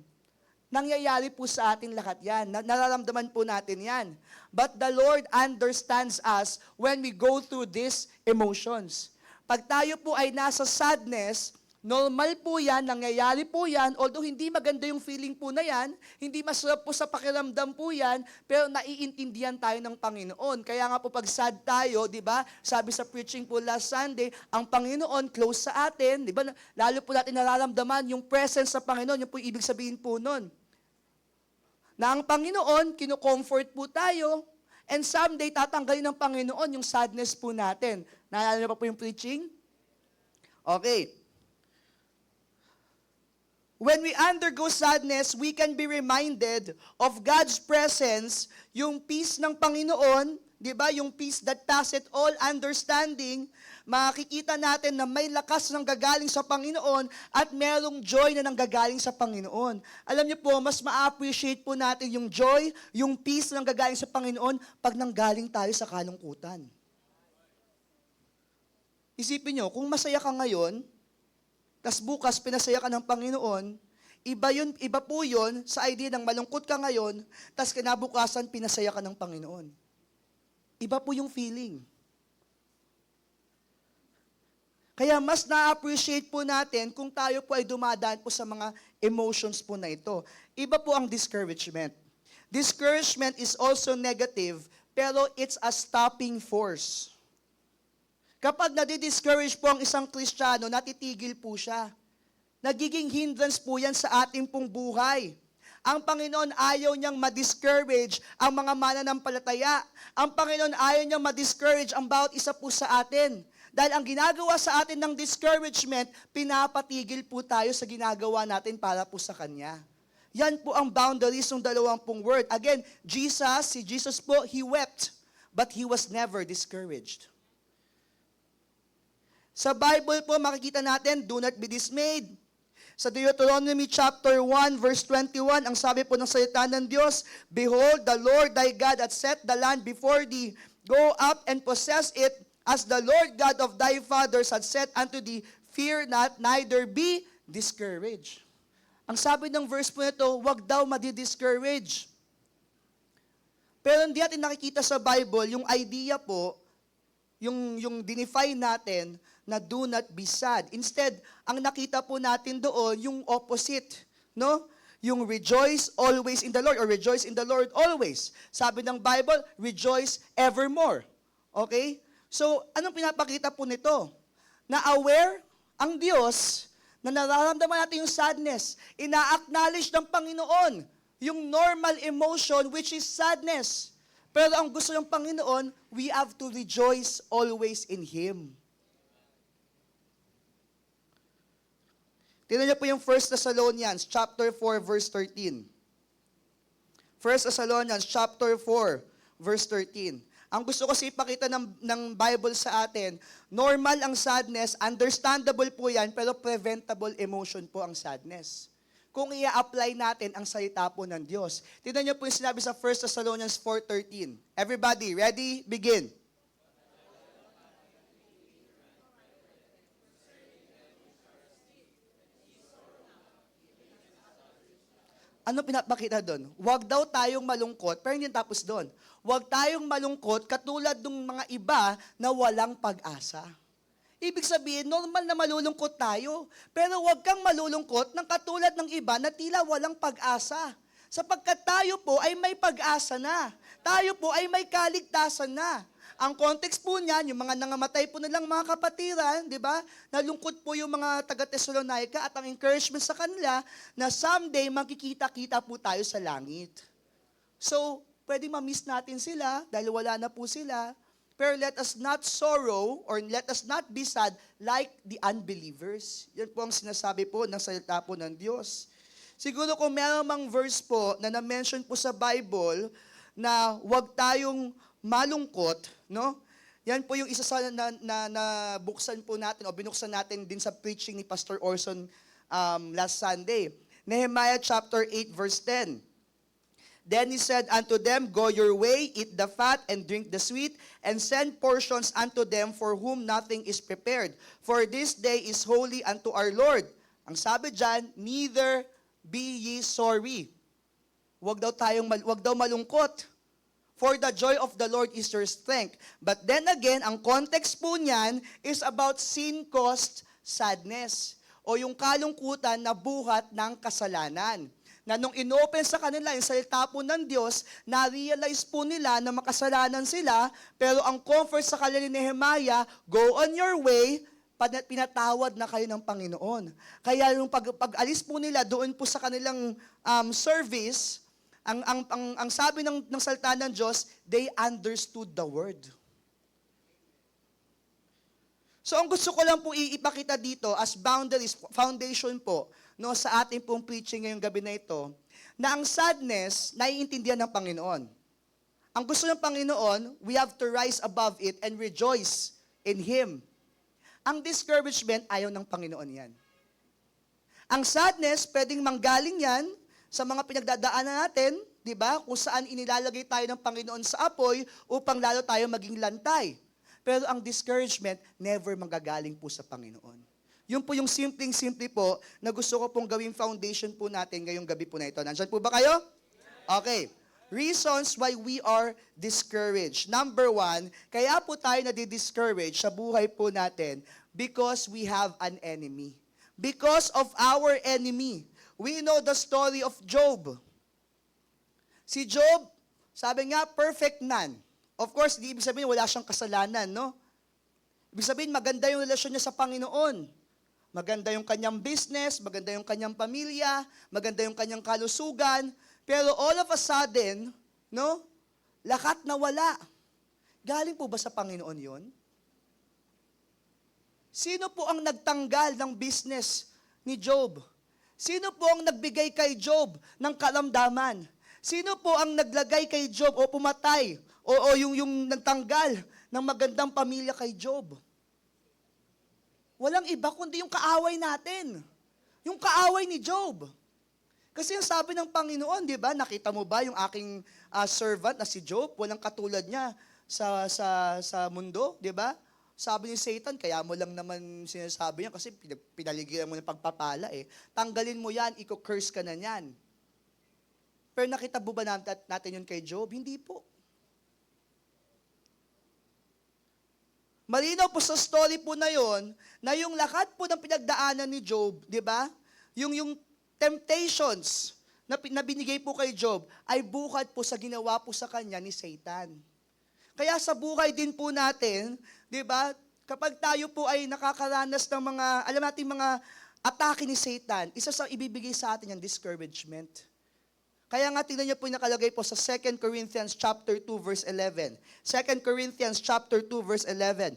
Nangyayari po sa atin lahat yan. Nararamdaman po natin yan. But the Lord understands us when we go through these emotions. Pag tayo po ay nasa sadness, normal po yan, nangyayari po yan, although hindi maganda yung feeling po na yan, hindi masarap po sa pakiramdam po yan, pero naiintindihan tayo ng Panginoon. Kaya nga po pag sad tayo, di ba, sabi sa preaching po last Sunday, ang Panginoon close sa atin, di ba, lalo po natin nararamdaman yung presence sa Panginoon, yung po ibig sabihin po nun. Na ang Panginoon, kino-comfort po tayo, and someday tatanggalin ng Panginoon yung sadness po natin. Naalala niyo pa po yung preaching? Okay. When we undergo sadness, we can be reminded of God's presence, yung peace ng Panginoon, di ba? Yung peace that passeth all understanding. Makikita natin na may lakas ng gagaling sa Panginoon at merong joy na nanggagaling sa Panginoon. Alam niyo po, mas ma-appreciate po natin yung joy, yung peace na nanggagaling sa Panginoon pag nanggaling tayo sa kalungkutan. Isipin niyo, kung masaya ka ngayon, tas bukas pinasaya ka ng Panginoon, iba po yun sa idea ng malungkot ka ngayon, tas kinabukasan pinasaya ka ng Panginoon. Iba po yung feeling. Kaya mas na-appreciate po natin kung tayo po ay dumadaan po sa mga emotions po na ito. Iba po ang discouragement. Discouragement is also negative, pero it's a stopping force. Kapag nadi-discourage po ang isang Kristiyano, natitigil po siya. Nagiging hindrance po yan sa ating pong buhay. Ang Panginoon ayaw niyang ma-discourage ang mga mananampalataya. Ang Panginoon ayaw niyang ma-discourage ang bawat isa po sa atin. Dahil ang ginagawa sa atin ng discouragement, pinapatigil po tayo sa ginagawa natin para po sa Kanya. Yan po ang boundaries ng 20 word. Again, si Jesus po, He wept, but He was never discouraged. Sa Bible po, makikita natin, do not be dismayed. Sa Deuteronomy chapter 1, verse 21, ang sabi po ng salita ng Diyos, Behold, the Lord thy God hath set the land before thee. Go up and possess it, as the Lord God of thy fathers hath said unto thee, Fear not, neither be discouraged. Ang sabi ng verse po nito, wag daw madi-discourage. Pero hindi natin nakikita sa Bible, yung idea po, yung dinefine natin, na do not be sad. Instead, ang nakita po natin doon, yung opposite, no? Yung rejoice always in the Lord, or rejoice in the Lord always. Sabi ng Bible, rejoice evermore. Okay? So, anong pinapakita po nito? Na aware ang Diyos na nararamdaman natin yung sadness. Ina-acknowledge ng Panginoon yung normal emotion, which is sadness. Pero ang gusto ng Panginoon, we have to rejoice always in Him. Tingnan niyo po yung 1 Thessalonians chapter 4 verse 13. 1 Thessalonians chapter 4 verse 13. Ang gusto ko kasi ipakita ng Bible sa atin, normal ang sadness, understandable po yan, pero preventable emotion po ang sadness. Kung i-apply natin ang salita po ng Diyos. Tingnan niyo po yung sinabi sa 1 Thessalonians 4:13. Everybody, ready? Begin. Ano pinapakita doon? Huwag daw tayong malungkot, pero hindi tapos doon. Huwag tayong malungkot katulad ng mga iba na walang pag-asa. Ibig sabihin, normal na malulungkot tayo, pero huwag kang malulungkot ng katulad ng iba na tila walang pag-asa. Sapagkat tayo po ay may pag-asa na. Tayo po ay may kaligtasan na. Ang context po niyan, yung mga nangamatay po nilang mga kapatiran, di ba? Nalungkot po yung mga taga-Thessalonica at ang encouragement sa kanila na someday makikita-kita po tayo sa langit. So, pwede ma-miss natin sila dahil wala na po sila. Pero let us not sorrow or let us not be sad like the unbelievers. Yan po ang sinasabi po ng salita po ng Diyos. Siguro kung meron mang verse po na na-mention po sa Bible na huwag tayong malungkot, no? Yan po yung isa sa na buksan po natin o binuksan natin din sa preaching ni Pastor Orson last Sunday. Nehemiah chapter 8 verse 10. Then he said unto them, Go your way, eat the fat, and drink the sweet, and send portions unto them for whom nothing is prepared. For this day is holy unto our Lord. Ang sabi dyan, neither be ye sorry. Wag daw malungkot. For the joy of the Lord is your strength. But then again, ang context po niyan is about sin-caused sadness. O yung kalungkutan na buhat ng kasalanan. Na nung inopen sa kanila yung salita po ng Diyos, na-realize po nila na makasalanan sila, pero ang comfort sa kanila ni Nehemiah, go on your way, pinatawad na kayo ng Panginoon. Kaya yung pag-alis po nila doon po sa kanilang service, ang sabi ng salita ng Diyos, they understood the word. So ang gusto ko lang po ipakita dito as boundaries, foundation po, no, sa ating pong preaching ngayong gabi na ito, na ang sadness, naiintindihan ng Panginoon. Ang gusto ng Panginoon, we have to rise above it and rejoice in Him. Ang discouragement, ayaw ng Panginoon yan. Ang sadness, pwedeng manggaling yan sa mga pinagdadaanan natin, di ba? Kung saan inilalagay tayo ng Panginoon sa apoy upang lalo tayo maging lantay. Pero ang discouragement, never manggagaling po sa Panginoon. Yun po yung simpleng-simple po na gusto ko pong gawing foundation po natin ngayong gabi po na ito. Nandyan po ba kayo? Okay. Reasons why we are discouraged. Number 1, kaya po tayo nadi-discourage sa buhay po natin because we have an enemy. Because of our enemy. We know the story of Job. Si Job, sabi nga, perfect man. Of course, di ibig sabihin wala siyang kasalanan, no? Ibig sabihin maganda yung relasyon niya sa Panginoon. Maganda yung kanyang business, maganda yung kanyang pamilya, maganda yung kanyang kalusugan, pero all of a sudden, no? Lahat nawala. Galing po ba sa Panginoon yun? Sino po ang nagtanggal ng business ni Job? Sino po ang nagbigay kay Job ng kalamdaman? Sino po ang naglagay kay Job o pumatay o yung nagtanggal ng magandang pamilya kay Job? Walang iba kundi yung kaaway natin. Yung kaaway ni Job. Kasi yung sabi ng Panginoon, di ba, nakita mo ba yung aking servant na si Job? Walang katulad niya sa mundo, di ba? Sabi ni Satan, kaya mo lang naman sinasabi niya kasi pinaligiran mo ng pagpapala eh. Tanggalin mo yan, i-curse ka na niyan. Pero nakita mo ba natin yun kay Job? Hindi po. Malinaw po sa story po na yon na yung lahat po ng pinagdaanan ni Job, di ba? Yung temptations na binigay po kay Job ay bukat po sa ginawa po sa kanya ni Satan. Kaya sa buhay din po natin, di ba, kapag tayo po ay nakakaranas ng mga, alam natin mga atake ni Satan, isa sa ibibigay sa atin yung discouragement. Kaya nga tingnan niyo po yung nakalagay po sa 2 Corinthians chapter 2 verse 11. 2 Corinthians chapter 2 verse 11.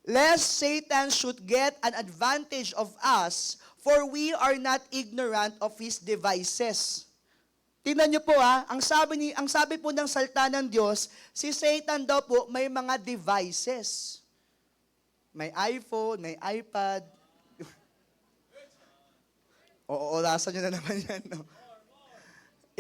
Lest Satan should get an advantage of us, for we are not ignorant of his devices. Tingnan niyo po ang sabi po ng salita ng Diyos, si Satan daw po may mga devices. May iPhone, may iPad. Orasan niyo na naman yan, no?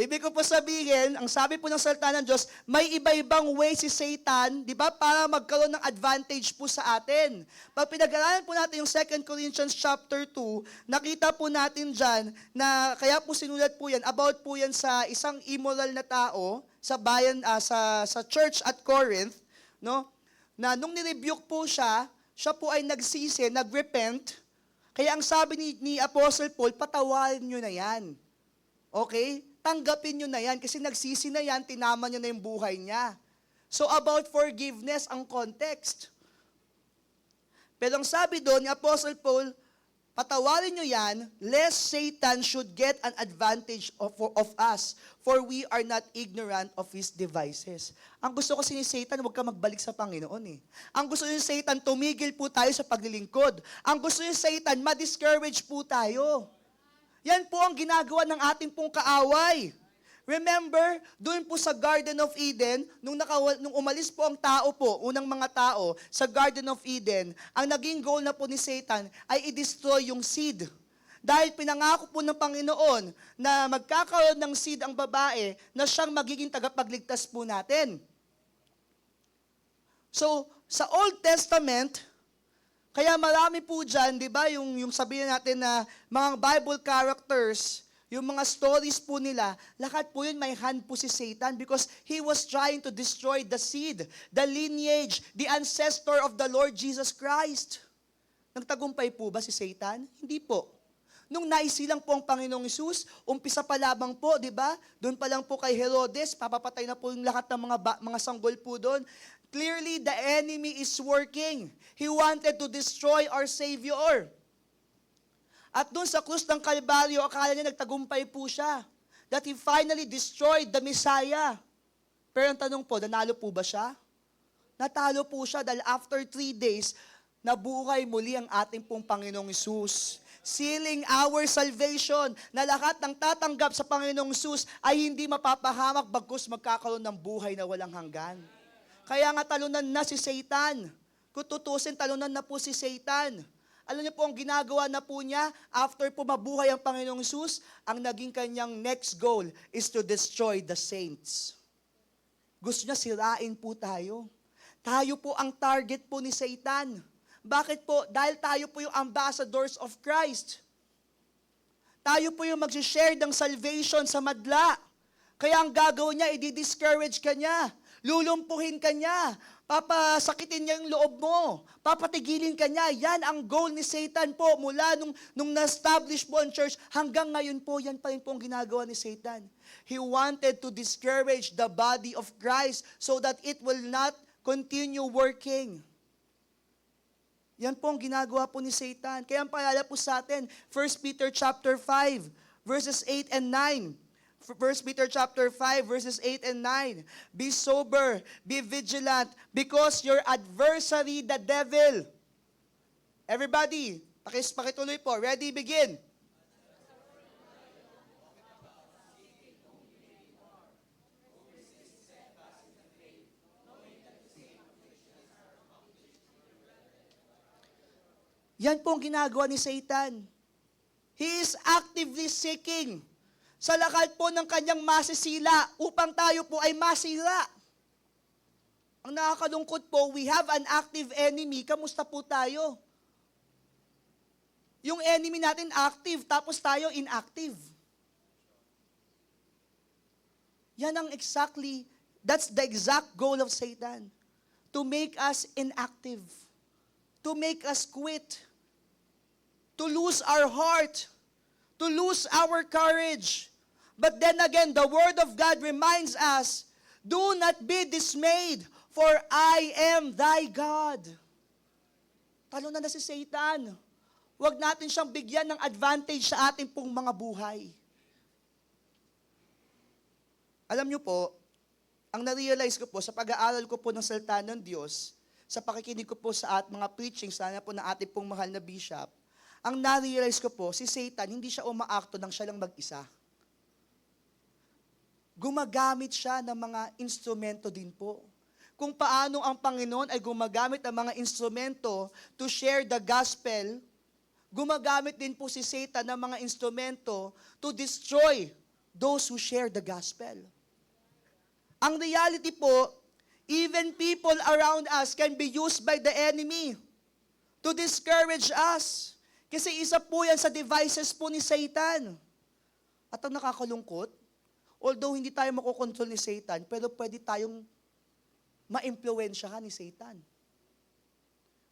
Ibig ko po sabihin, ang sabi po ng salita ng Diyos, may iba-ibang way si Satan, di ba, para magkaroon ng advantage po sa atin. Pag pinag-aralan po natin yung 2 Corinthians chapter 2, nakita po natin dyan na, kaya po sinulat po yan, about po yan sa isang immoral na tao, sa bayan, sa church at Corinth, no, na nung nirebuke po siya po ay nagsisi, nagrepent, kaya ang sabi ni Apostle Paul, patawarin nyo na yan. Okay? Tanggapin nyo na yan kasi nagsisi na yan, tinama nyo na yung buhay niya. So about forgiveness ang context. Pero ang sabi doon ni Apostle Paul, patawarin nyo yan, lest Satan should get an advantage of us, for we are not ignorant of his devices. Ang gusto kasi ni Satan, huwag ka magbalik sa Panginoon eh. Ang gusto ni Satan, tumigil po tayo sa paglilingkod. Ang gusto ni Satan, ma-discourage po tayo. Yan po ang ginagawa ng ating pong kaaway. Remember, doon po sa Garden of Eden, nung umalis po ang tao po, unang mga tao, sa Garden of Eden, ang naging goal na po ni Satan ay i-destroy yung seed. Dahil pinangako po ng Panginoon na magkakaroon ng seed ang babae na siyang magiging tagapagligtas po natin. So, sa Old Testament, kaya marami po dyan, di ba, yung sabihin natin na mga Bible characters, yung mga stories po nila, lahat po yun may hand po si Satan because he was trying to destroy the seed, the lineage, the ancestor of the Lord Jesus Christ. Nagtagumpay po ba si Satan? Hindi po. Nung naisilang po ang Panginoong Hesus, umpisa pa lamang po, di ba? Doon pa lang po kay Herodes, papapatay na po yung lahat ng mga sanggol po doon. Clearly, the enemy is working. He wanted to destroy our Savior. At doon sa krus ng Kalbaryo, akala niya nagtagumpay po siya. That he finally destroyed the Messiah. Pero ang tanong po, nanalo po ba siya? Natalo po siya dahil after 3 days, nabuhay muli ang ating pong Panginoong Hesus. Sealing our salvation na lahat ng tatanggap sa Panginoong Hesus ay hindi mapapahamak bagkus magkakaroon ng buhay na walang hanggan. Kaya nga talunan na si Satan. Kung tutusin, talunan na po si Satan. Alam niyo po, ang ginagawa na po niya, after po mabuhay ang Panginoong Hesus, ang naging kanyang next goal is to destroy the saints. Gusto niya sirain po tayo. Tayo po ang target po ni Satan. Bakit po? Dahil tayo po yung ambassadors of Christ. Tayo po yung mag-share ng salvation sa madla. Kaya ang gagawin niya, i-discourage ka niya. Lulumpuhin ka niya. Papasakitin niya yung loob mo. Papatigilin ka niya. Yan ang goal ni Satan po. Mula nung na-establish po ang church, hanggang ngayon po, yan pa rin po ang ginagawa ni Satan. He wanted to discourage the body of Christ so that it will not continue working. Yan po ang ginagawa po ni Satan. Kaya ang paalala po sa atin, 1 Peter chapter 5, verses 8 and 9. 1 Peter chapter 5, verses 8 and 9. Be sober, be vigilant, because your adversary, the devil. Everybody, pakituloy po. Ready, begin. Yan po ang ginagawa ni Satan. He is actively seeking sa lakad po ng kanyang masisila upang tayo po ay masila. Ang nakakalungkot po, we have an active enemy. Kamusta po tayo? Yung enemy natin active, tapos tayo inactive. Yan ang that's the exact goal of Satan. To make us inactive. To make us quit. To lose our heart. To lose our courage. But then again, the Word of God reminds us, do not be dismayed, for I am thy God. Talo na si Satan. Huwag natin siyang bigyan ng advantage sa ating pong mga buhay. Alam niyo po, ang na-realize ko po sa pag-aaral ko po ng salita ng Diyos, sa pakikinig ko po sa mga preaching, sana po ng ating pong mahal na bishop, ang na-realize ko po, si Satan, hindi siya umaakto nang siya lang mag-isa. Gumagamit siya ng mga instrumento din po. Kung paano ang Panginoon ay gumagamit ng mga instrumento to share the gospel, gumagamit din po si Satan ng mga instrumento to destroy those who share the gospel. Ang reality po, even people around us can be used by the enemy to discourage us. Kasi isa po yan sa devices po ni Satan. At ang nakakalungkot, although hindi tayo makokontrol ni Satan, pero pwede tayong ma-impluwensyahan ni Satan.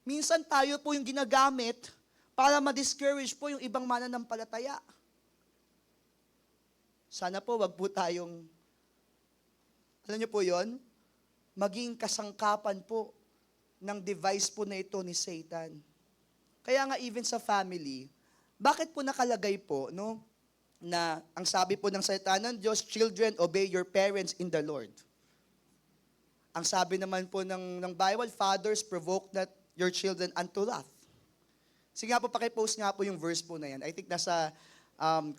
Minsan tayo po yung ginagamit para ma-discourage po yung ibang mananampalataya. Sana po wag po tayong, alam niyo po yon, maging kasangkapan po ng device po na ito ni Satan. Kaya nga even sa family, bakit po nakalagay po, no, na ang sabi po ng salita ng Diyos, children, obey your parents in the Lord. Ang sabi naman po ng Bible, fathers, provoke not your children unto wrath. Sige nga po, pakipost nga po yung verse po na yan. I think nasa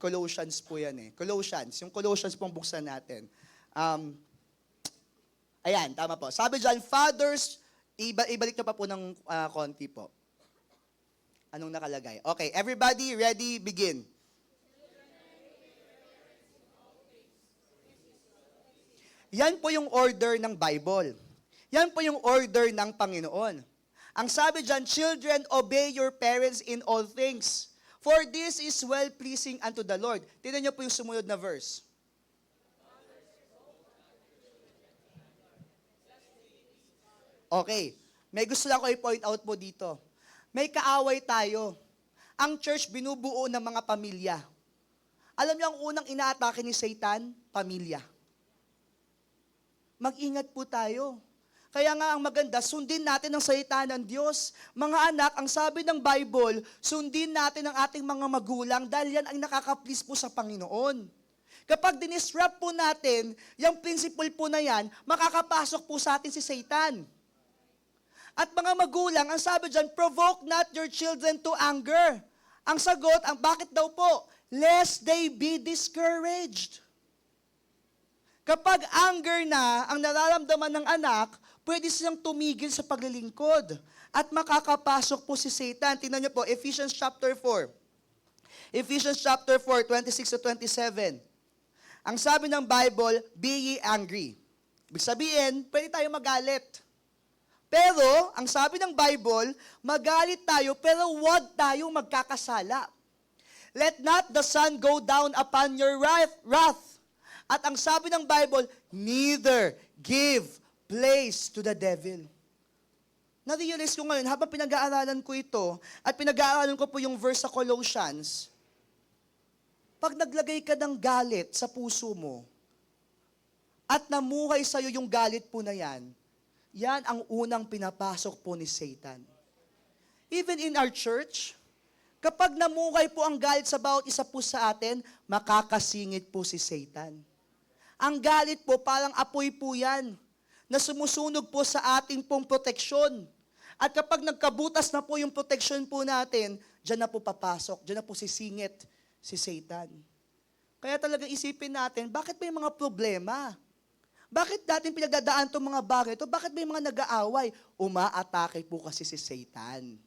Colossians po yan eh. Yung Colossians pong buksan natin. Ayan, tama po. Sabi dyan, fathers, ibalik na pa po ng konti po. Anong nakalagay? Okay, everybody ready, begin. Yan po yung order ng Bible. Yan po yung order ng Panginoon. Ang sabi dyan, children, obey your parents in all things, for this is well-pleasing unto the Lord. Tingnan niyo po yung sumunod na verse. Okay, may gusto lang ko i-point out po dito. May kaaway tayo. Ang church binubuo ng mga pamilya. Alam niyo ang unang inaatake ni Satan? Pamilya. Mag-ingat po tayo. Kaya nga ang maganda, sundin natin ang salita ng Diyos. Mga anak, ang sabi ng Bible, sundin natin ang ating mga magulang dahil yan ang nakaka-please po sa Panginoon. Kapag dinisrupt po natin, yung principle po na yan, makakapasok po sa atin si Satan. At mga magulang, ang sabi dyan, provoke not your children to anger. Ang sagot, bakit daw po? Lest they be discouraged. Kapag anger na ang nararamdaman ng anak, pwede silang tumigil sa paglilingkod. At makakapasok po si Satan. Tingnan niyo po, Ephesians chapter 4. Ephesians chapter 4, 26 to 27. Ang sabi ng Bible, be ye angry. Ibig sabihin, pwede tayo magalit. Pero, ang sabi ng Bible, magalit tayo, pero huwag tayong magkakasala. Let not the sun go down upon your wrath. At ang sabi ng Bible, neither give place to the devil. Na-realize ko ngayon, habang pinag-aaralan ko ito, at pinag-aaralan ko po yung verse sa Colossians, pag naglagay ka ng galit sa puso mo, at namuhay sa'yo yung galit po na yan, yan ang unang pinapasok po ni Satan. Even in our church, kapag namukay po ang galit sa bawat isa po sa atin, makakasingit po si Satan. Ang galit po, parang apoy po yan, na sumusunog po sa ating pong proteksyon. At kapag nagkabutas na po yung proteksyon po natin, dyan na po papasok, dyan na po sisingit si Satan. Kaya talaga isipin natin, bakit may mga problema? Bakit natin pinagdadaan itong mga bagay ito? Bakit may mga nag-aaway? Umaatake po kasi si Satan.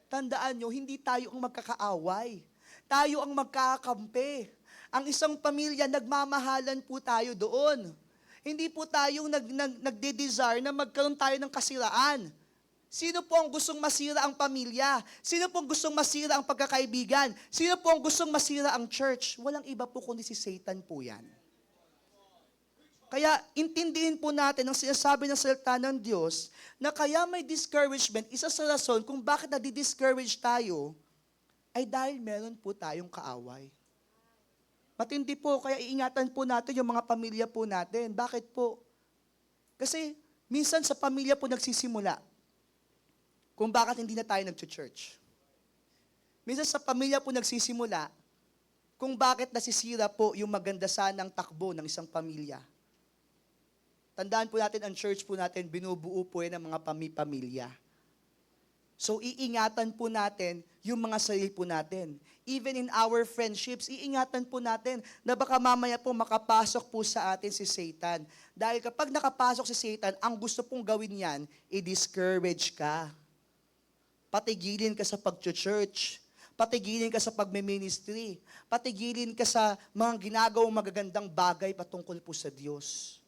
Tandaan nyo, hindi tayo ang magkakaaway. Tayo ang magkakampi. Ang isang pamilya, nagmamahalan po tayo doon. Hindi po tayong nagde-desire na magkaroon tayo ng kasiraan. Sino po ang gustong masira ang pamilya? Sino po ang gustong masira ang pagkakaibigan? Sino po ang gustong masira ang church? Walang iba po kundi si Satan po yan. Kaya intindihin po natin ang sinasabi ng salita ng Diyos na kaya may discouragement, isa sa rason kung bakit nadi-discourage tayo ay dahil meron po tayong kaaway. Matindi po, kaya iingatan po natin yung mga pamilya po natin. Bakit po? Kasi minsan sa pamilya po nagsisimula kung bakit hindi na tayo nag-church. Minsan sa pamilya po nagsisimula kung bakit nasisira po yung maganda sanang takbo ng isang pamilya. Tandaan po natin, ang church po natin, binubuo po yan ng mga pamilya. So, iingatan po natin yung mga sarili po natin. Even in our friendships, iingatan po natin na baka mamaya po makapasok po sa atin si Satan. Dahil kapag nakapasok si Satan, ang gusto pong gawin yan, i-discourage ka. Patigilin ka sa pag-church. Patigilin ka sa pagme-ministry. Patigilin ka sa mga ginagawang magagandang bagay patungkol po sa Diyos.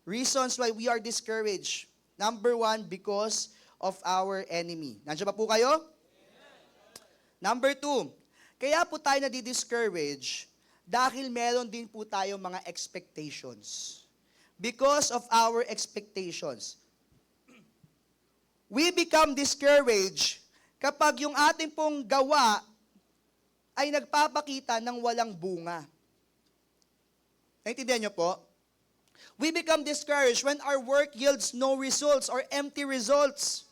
Reasons why we are discouraged. Number 1, because of our enemy. Nandiyan ba po kayo? Number 2, kaya po tayo nadi-discourage dahil meron din po tayong mga expectations. Because of our expectations. We become discouraged kapag yung ating pong gawa ay nagpapakita ng walang bunga. Naintindihan niyo po? We become discouraged when our work yields no results or empty results.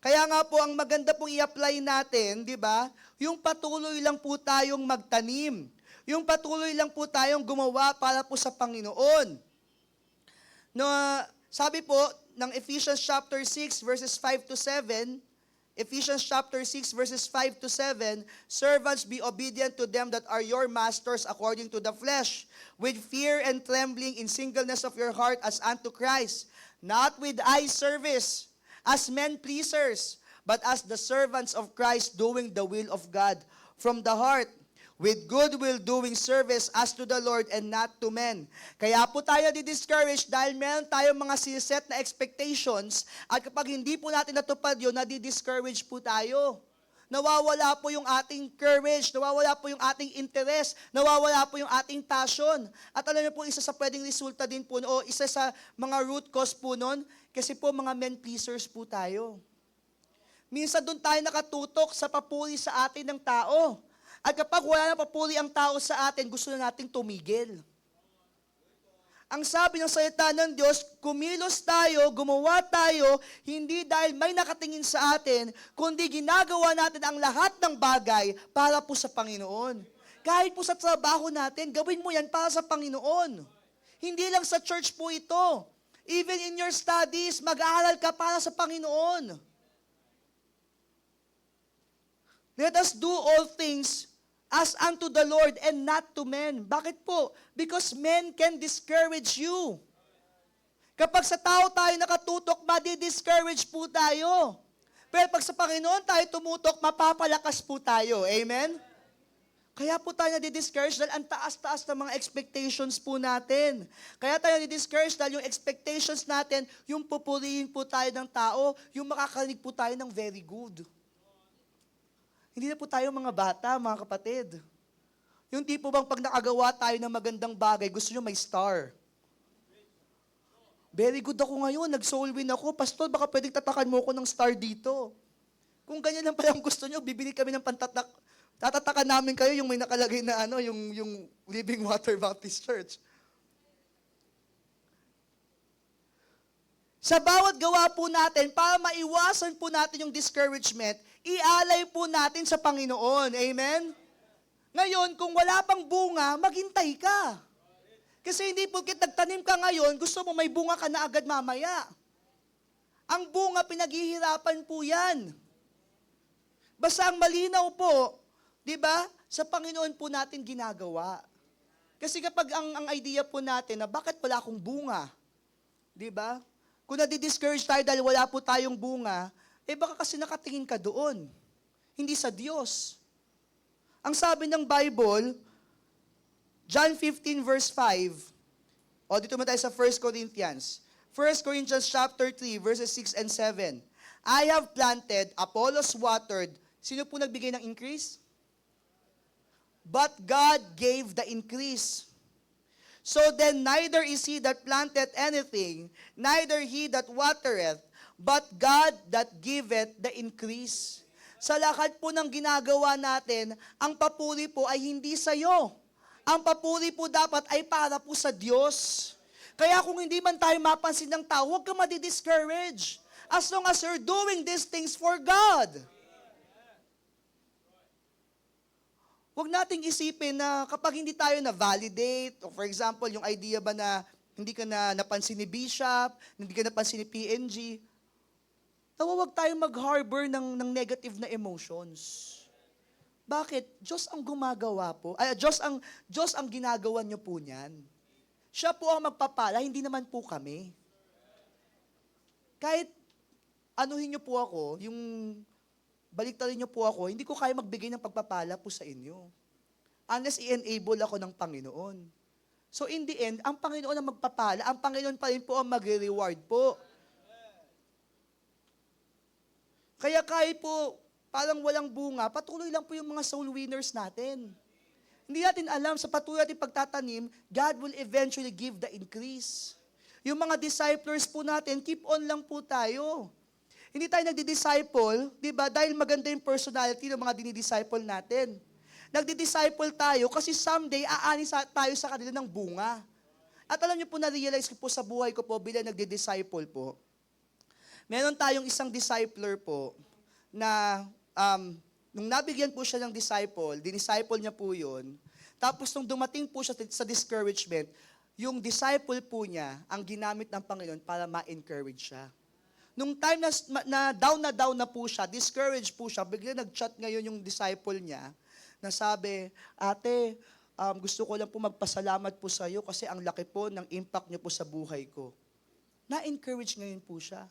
Kaya nga po, ang maganda pong i-apply natin, di ba? Yung patuloy lang po tayong magtanim. Yung patuloy lang po tayong gumawa para po sa Panginoon. No, sabi po ng Ephesians chapter 6 verses 5 to 7, Ephesians chapter 6 verses 5 to 7, servants, be obedient to them that are your masters according to the flesh, with fear and trembling in singleness of your heart as unto Christ, not with eye service, as men pleasers, but as the servants of Christ, doing the will of God from the heart, with good will doing service as to the Lord and not to men. Kaya po tayo di-discourage dahil meron tayong mga siset na expectations at kapag hindi po natin natupad yun, nadi-discourage po tayo. Nawawala po yung ating courage, nawawala po yung ating interest, nawawala po yung ating passion. At alam niyo po, isa sa pwedeng resulta din po, o isa sa mga root cause po nun, kasi po mga men pleasers po tayo. Minsan doon tayo nakatutok sa papuri sa atin ng tao. At kapag wala na papuri ang tao sa atin, gusto na nating tumigil. Ang sabi ng salita ng Diyos, kumilos tayo, gumawa tayo, hindi dahil may nakatingin sa atin, kundi ginagawa natin ang lahat ng bagay para po sa Panginoon. Kahit po sa trabaho natin, gawin mo yan para sa Panginoon. Hindi lang sa church po ito. Even in your studies, mag-aaral ka para sa Panginoon. Let us do all things as unto the Lord and not to men. Bakit po? Because men can discourage you. Kapag sa tao tayo nakatutok, madi-discourage po tayo. Pero pag sa Panginoon tayo tumutok, mapapalakas po tayo. Amen? Kaya po tayo nadi-discourage dahil ang taas-taas ng mga expectations po natin. Kaya tayo nadi-discourage dahil yung expectations natin, yung pupurihin po tayo ng tao, yung makakarinig po tayo ng very good. Hindi na po tayo mga bata, mga kapatid. Yung tipo bang pag nakagawa tayo ng magandang bagay, gusto nyo may star. Very good ako ngayon, nag-soul win ako. Pastor, baka pwedeng tatakan mo ko ng star dito. Kung ganyan lang pala ang gusto nyo, bibili kami ng pantatak. Tatatakan namin kayo yung may nakalagay na yung Living Water Baptist Church. Sa bawat gawa po natin, para maiwasan po natin yung discouragement, ialay po natin sa Panginoon. Amen? Ngayon, kung wala pang bunga, maghintay ka. Kasi hindi porket nagtanim ka ngayon, gusto mo may bunga ka na agad mamaya. Ang bunga, pinaghihirapan po yan. Basta ang malinaw po, di ba, sa Panginoon po natin ginagawa. Kasi kapag ang idea po natin na bakit wala akong bunga, di ba? Kung nadi-discourage tayo dahil wala po tayong bunga, baka kasi nakatingin ka doon, hindi sa Diyos. Ang sabi ng Bible, John 15 verse 5, dito mo tayo sa 1 Corinthians. 1 Corinthians chapter 3 verses 6 and 7. I have planted, Apollos watered. Sino po nagbigay ng increase? But God gave the increase. So then neither is he that planteth anything, neither he that watereth, but God that giveth the increase. Sa lahat po ng ginagawa natin, ang papuri po ay hindi sa iyo. Ang papuri po dapat ay para po sa Diyos. Kaya kung hindi man tayo mapansin ng tao, huwag ka madi-discourage. As long as you're doing these things for God. Huwag nating isipin na kapag hindi tayo na-validate, o for example, yung idea ba na hindi ka na napansin ni Bishop, hindi ka napansin ni PNG, huwag tayong mag-harbor ng negative na emotions. Bakit? Diyos ang gumagawa po. Diyos ang ginagawa niyo po niyan. Siya po ang magpapala, hindi naman po kami. Kahit anuhin niyo po ako, yung baliktarin niyo po ako, hindi ko kaya magbigay ng pagpapala po sa inyo. Unless i-enable ako ng Panginoon. So in the end, ang Panginoon ang magpapala, ang Panginoon pa rin po ang magre-reward po. Kaya kahit po parang walang bunga, patuloy lang po yung mga soul winners natin. Hindi natin alam, sa patuloy natin pagtatanim, God will eventually give the increase. Yung mga disciples po natin, keep on lang po tayo. Hindi tayo nagdi-disciple, di ba? Dahil maganda yung personality ng mga dinidisciple natin. Nagdi-disciple tayo kasi someday aani tayo sa kanila ng bunga. At alam niyo po, na-realize ko po sa buhay ko po bilang nagdi-disciple po. Meron tayong isang discipler po na nung nabigyan po siya ng disciple, dinisciple niya po yun. Tapos nung dumating po siya sa discouragement, yung disciple po niya ang ginamit ng Panginoon para ma-encourage siya. Nung time na down na po siya, discouraged po siya, bigla nag-chat ngayon yung disciple niya, na sabi, ate, gusto ko lang po magpasalamat po sa iyo kasi ang laki po ng impact niyo po sa buhay ko. Na-encourage ngayon po siya.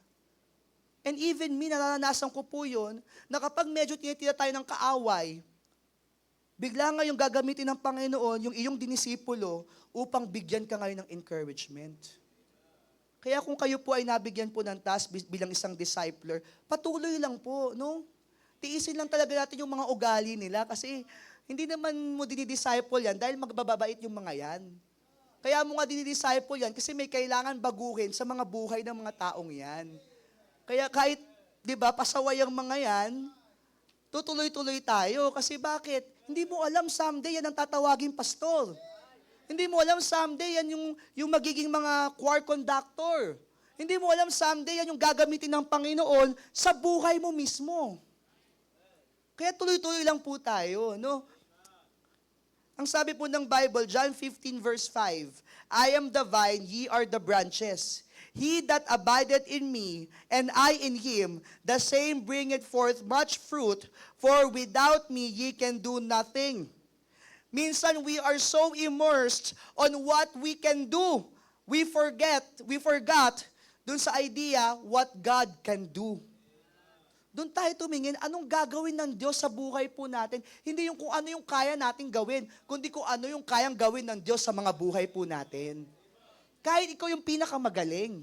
And even me, naranasan ko po yun, na kapag medyo tinitira tayo ng kaaway, bigla ngayong gagamitin ng Panginoon yung iyong dinisipulo upang bigyan ka ngayon ng encouragement. Kaya kung kayo po ay nabigyan po ng task bilang isang discipler, patuloy lang po, no? Tiisin lang talaga natin yung mga ugali nila kasi hindi naman mo dinidisciple yan dahil magbababait yung mga yan. Kaya mo nga dinidisciple yan kasi may kailangan baguhin sa mga buhay ng mga taong yan. Kaya kahit, di ba, pasaway ang mga yan, tutuloy-tuloy tayo. Kasi bakit? Hindi mo alam someday yan ang tatawaging pastor. Hindi mo alam someday yan yung magiging mga choir conductor. Hindi mo alam someday yan yung gagamitin ng Panginoon sa buhay mo mismo. Kaya tuloy-tuloy lang po tayo, no? Ang sabi po ng Bible, John 15 verse 5, I am the vine, ye are the branches. He that abideth in me, and I in him, the same bringeth forth much fruit, for without me ye can do nothing. Minsan we are so immersed on what we can do, we forgot dun sa idea what God can do. Doon tayo tumingin, anong gagawin ng Diyos sa buhay po natin? Hindi yung kung ano yung kaya nating gawin, kundi kung ano yung kayang gawin ng Diyos sa mga buhay po natin. Kahit ikaw yung pinakamagaling,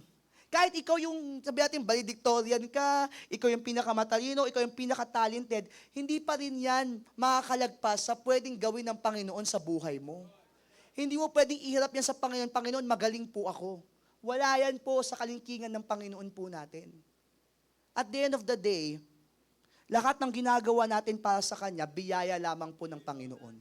kahit ikaw yung, sabi natin, valedictorian ka, ikaw yung pinakamatalino, ikaw yung pinakatalented, hindi pa rin yan makakalagpas sa pwedeng gawin ng Panginoon sa buhay mo. Hindi mo pwedeng ihirap yan sa Panginoon, Panginoon, magaling po ako. Wala yan po sa kalingkingan ng Panginoon po natin. At the end of the day, lahat ng ginagawa natin para sa Kanya, biyaya lamang po ng Panginoon.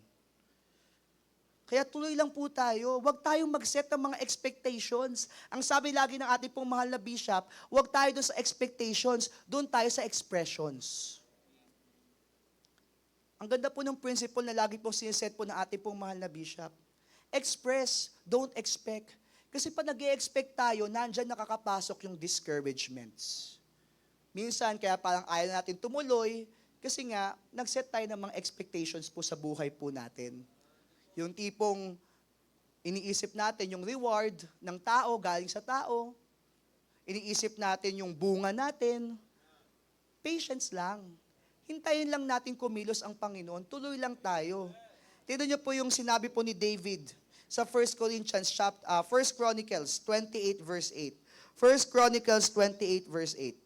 Kaya tuloy lang po tayo. Huwag tayong mag-set ng mga expectations. Ang sabi lagi ng ating pong mahal na bishop, huwag tayo doon sa expectations, doon tayo sa expressions. Ang ganda po ng principle na lagi pong siniset po ng ating pong mahal na bishop. Express, don't expect. Kasi pag nag-expect tayo, nandyan nakakapasok yung discouragements. Minsan, kaya parang ayaw natin tumuloy, kasi nga, nag-set tayo ng mga expectations po sa buhay po natin. Yung tipong iniisip natin yung reward ng tao galing sa tao. Iniisip natin yung bunga natin. Patience lang. Hintayin lang natin kumilos ang Panginoon. Tuloy lang tayo. Tignan niyo po yung sinabi po ni David sa 1 Chronicles 28 verse 8. 1 Chronicles 28 verse 8.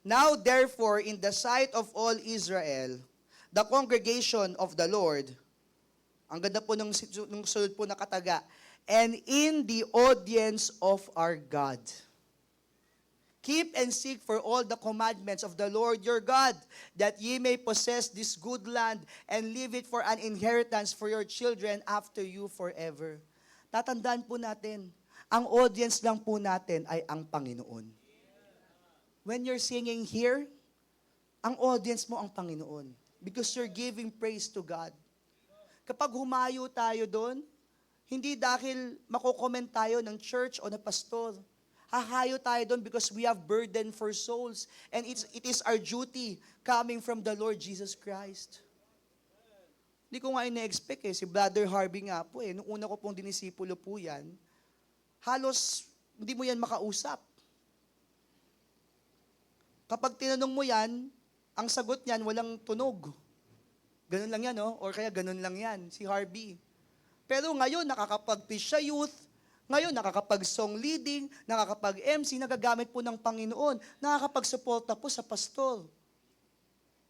Now therefore in the sight of all Israel, the congregation of the Lord, ang ganda po nung sunod po na kataga, and in the audience of our God. Keep and seek for all the commandments of the Lord your God, that ye may possess this good land and leave it for an inheritance for your children after you forever. Tatandaan po natin, ang audience lang po natin ay ang Panginoon. When you're singing here, ang audience mo ang Panginoon. Because you're giving praise to God. Kapag humayo tayo doon, hindi dahil makokomment tayo ng church o ng pastor. Hahayo tayo doon because we have burden for souls. And it is our duty coming from the Lord Jesus Christ. Hindi ko nga ina-expect si Brother Harvey nga po nung una ko pong dinisipulo po yan, halos hindi mo yan makausap. Kapag tinanong mo yan, ang sagot niyan, walang tunog. Ganun lang yan, no? Or kaya ganun lang yan, si Harvey. Pero ngayon, nakakapag-preach siya youth, ngayon, nakakapag-song leading, nakakapag-MC, nagagamit po ng Panginoon, nakakapag-suporta po sa pastor.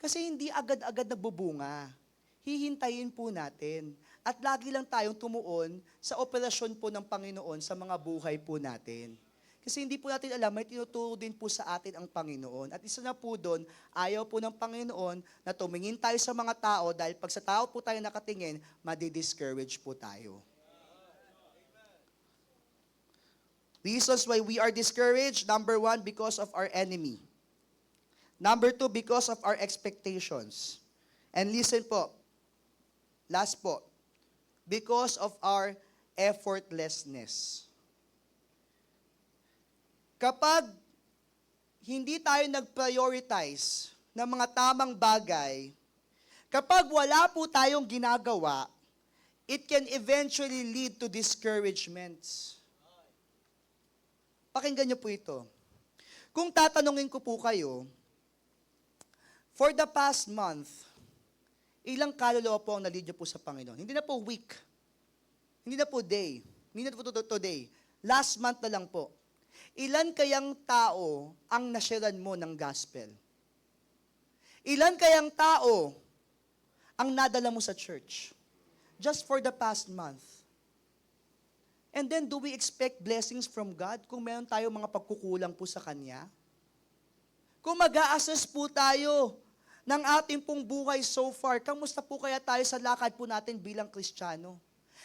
Kasi hindi agad-agad nagbubunga. Hihintayin po natin. At lagi lang tayong tumuon sa operasyon po ng Panginoon sa mga buhay po natin. Kasi hindi po natin alam, may tinuturo din po sa atin ang Panginoon. At isa na po doon, ayaw po ng Panginoon na tumingin tayo sa mga tao dahil pag sa tao po tayo nakatingin, madi-discourage po tayo. Reasons why we are discouraged, number 1, because of our enemy. Number 2, because of our expectations. And listen po, last po, because of our effortlessness. Kapag hindi tayo nag-prioritize ng mga tamang bagay, kapag wala po tayong ginagawa, it can eventually lead to discouragements. Pakinggan niyo po ito. Kung tatanungin ko po kayo, for the past month, ilang kaluluwa po ang nalid niyo po sa Panginoon? Hindi na po week, hindi na po day, hindi na po today. Last month na lang po. Ilan kayang tao ang nasyaran mo ng gospel? Ilan kayang tao ang nadala mo sa church? Just for the past month. And then, do we expect blessings from God kung meron tayo mga pagkukulang po sa Kanya? Kung mag-a-assess po tayo ng ating pong buhay so far, kamusta po kaya tayo sa lakad po natin bilang Kristiyano?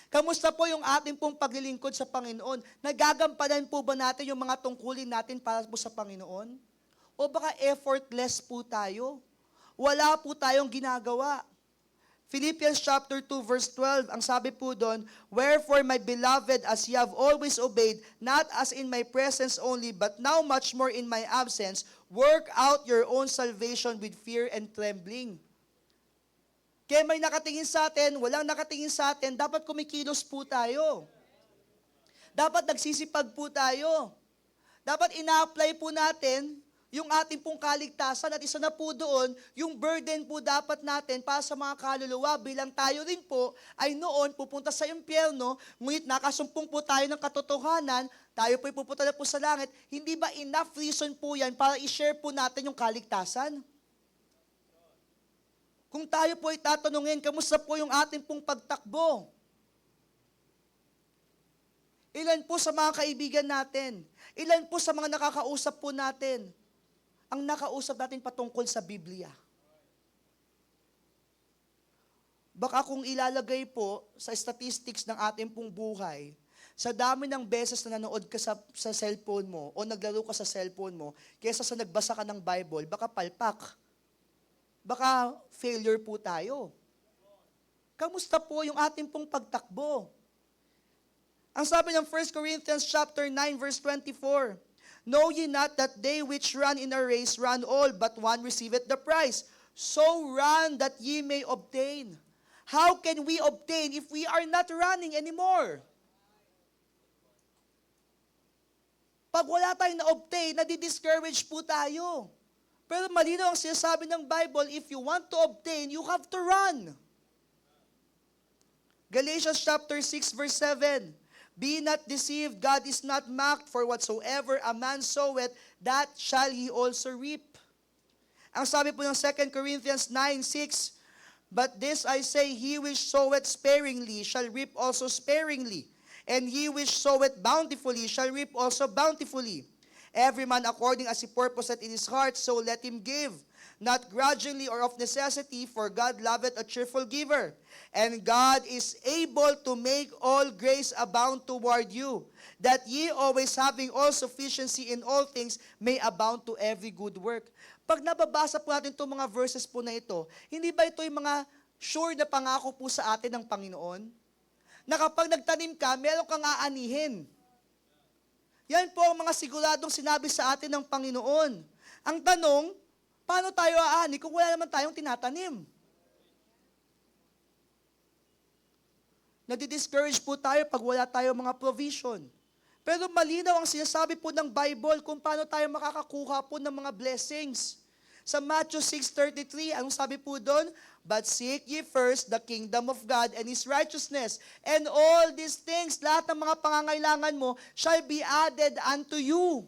Kamusta po yung ating pong paglilingkod sa Panginoon? Nagagampanan po ba natin yung mga tungkulin natin para po sa Panginoon? O baka effortless po tayo? Wala po tayong ginagawa. Philippians chapter 2 verse 12, ang sabi po doon, wherefore my beloved, as ye have always obeyed, not as in my presence only, but now much more in my absence, work out your own salvation with fear and trembling. Kaya may nakatingin sa atin, walang nakatingin sa atin, dapat kumikilos po tayo. Dapat nagsisipag po tayo. Dapat ina-apply po natin yung ating pong kaligtasan at isa na po doon, yung burden po dapat natin para sa mga kaluluwa bilang tayo rin po ay noon pupunta sa impyerno, ngunit nakasumpong po tayo ng katotohanan, tayo po'y pupunta na po sa langit. Hindi ba enough reason po yan para i-share po natin yung kaligtasan? Kung tayo po ay tatanungin, kamusta po yung ating pong pagtakbo? Ilan po sa mga kaibigan natin? Ilan po sa mga nakakausap po natin? Ang nakausap natin patungkol sa Biblia. Baka kung ilalagay po sa statistics ng ating pong buhay, sa dami ng beses na nanood ka sa cellphone mo o naglaro ka sa cellphone mo, kesa sa nagbasa ka ng Bible, baka palpak. Baka failure po tayo. Kamusta po yung ating pong pagtakbo? Ang sabi ng 1 Corinthians chapter 9 verse 24, know ye not that they which run in a race run all, but one receiveth the prize? So run that ye may obtain. How can we obtain if we are not running anymore? Pag wala tayong na-obtain, nadi-discourage po tayo. Pero malinaw ang sinasabi ng Bible, if you want to obtain, you have to run. Galatians chapter 6 verse 7, be not deceived, God is not mocked, for whatsoever a man soweth, that shall he also reap. Ang sabi po ng 2 Corinthians 9:6, but this I say, he which soweth sparingly shall reap also sparingly, and he which soweth bountifully shall reap also bountifully. Every man according as he purposeth in his heart, so let him give, not grudgingly or of necessity, for God loveth a cheerful giver. And God is able to make all grace abound toward you, that ye always having all sufficiency in all things may abound to every good work. Pag nababasa po natin itong mga verses po na ito, hindi ba ito yung mga sure na pangako po sa atin ng Panginoon? Na kapag nagtanim ka, meron kang aanihin. Yan po ang mga siguradong sinabi sa atin ng Panginoon. Ang tanong, paano tayo aani kung wala naman tayong tinatanim? Nadi-discourage po tayo pag wala tayong mga provision. Pero malinaw ang sinasabi po ng Bible kung paano tayo makakakuha po ng mga blessings. Sa Matthew 6:33, anong sabi po doon? But seek ye first the kingdom of God and His righteousness, and all these things, lahat ng mga pangangailangan mo, shall be added unto you.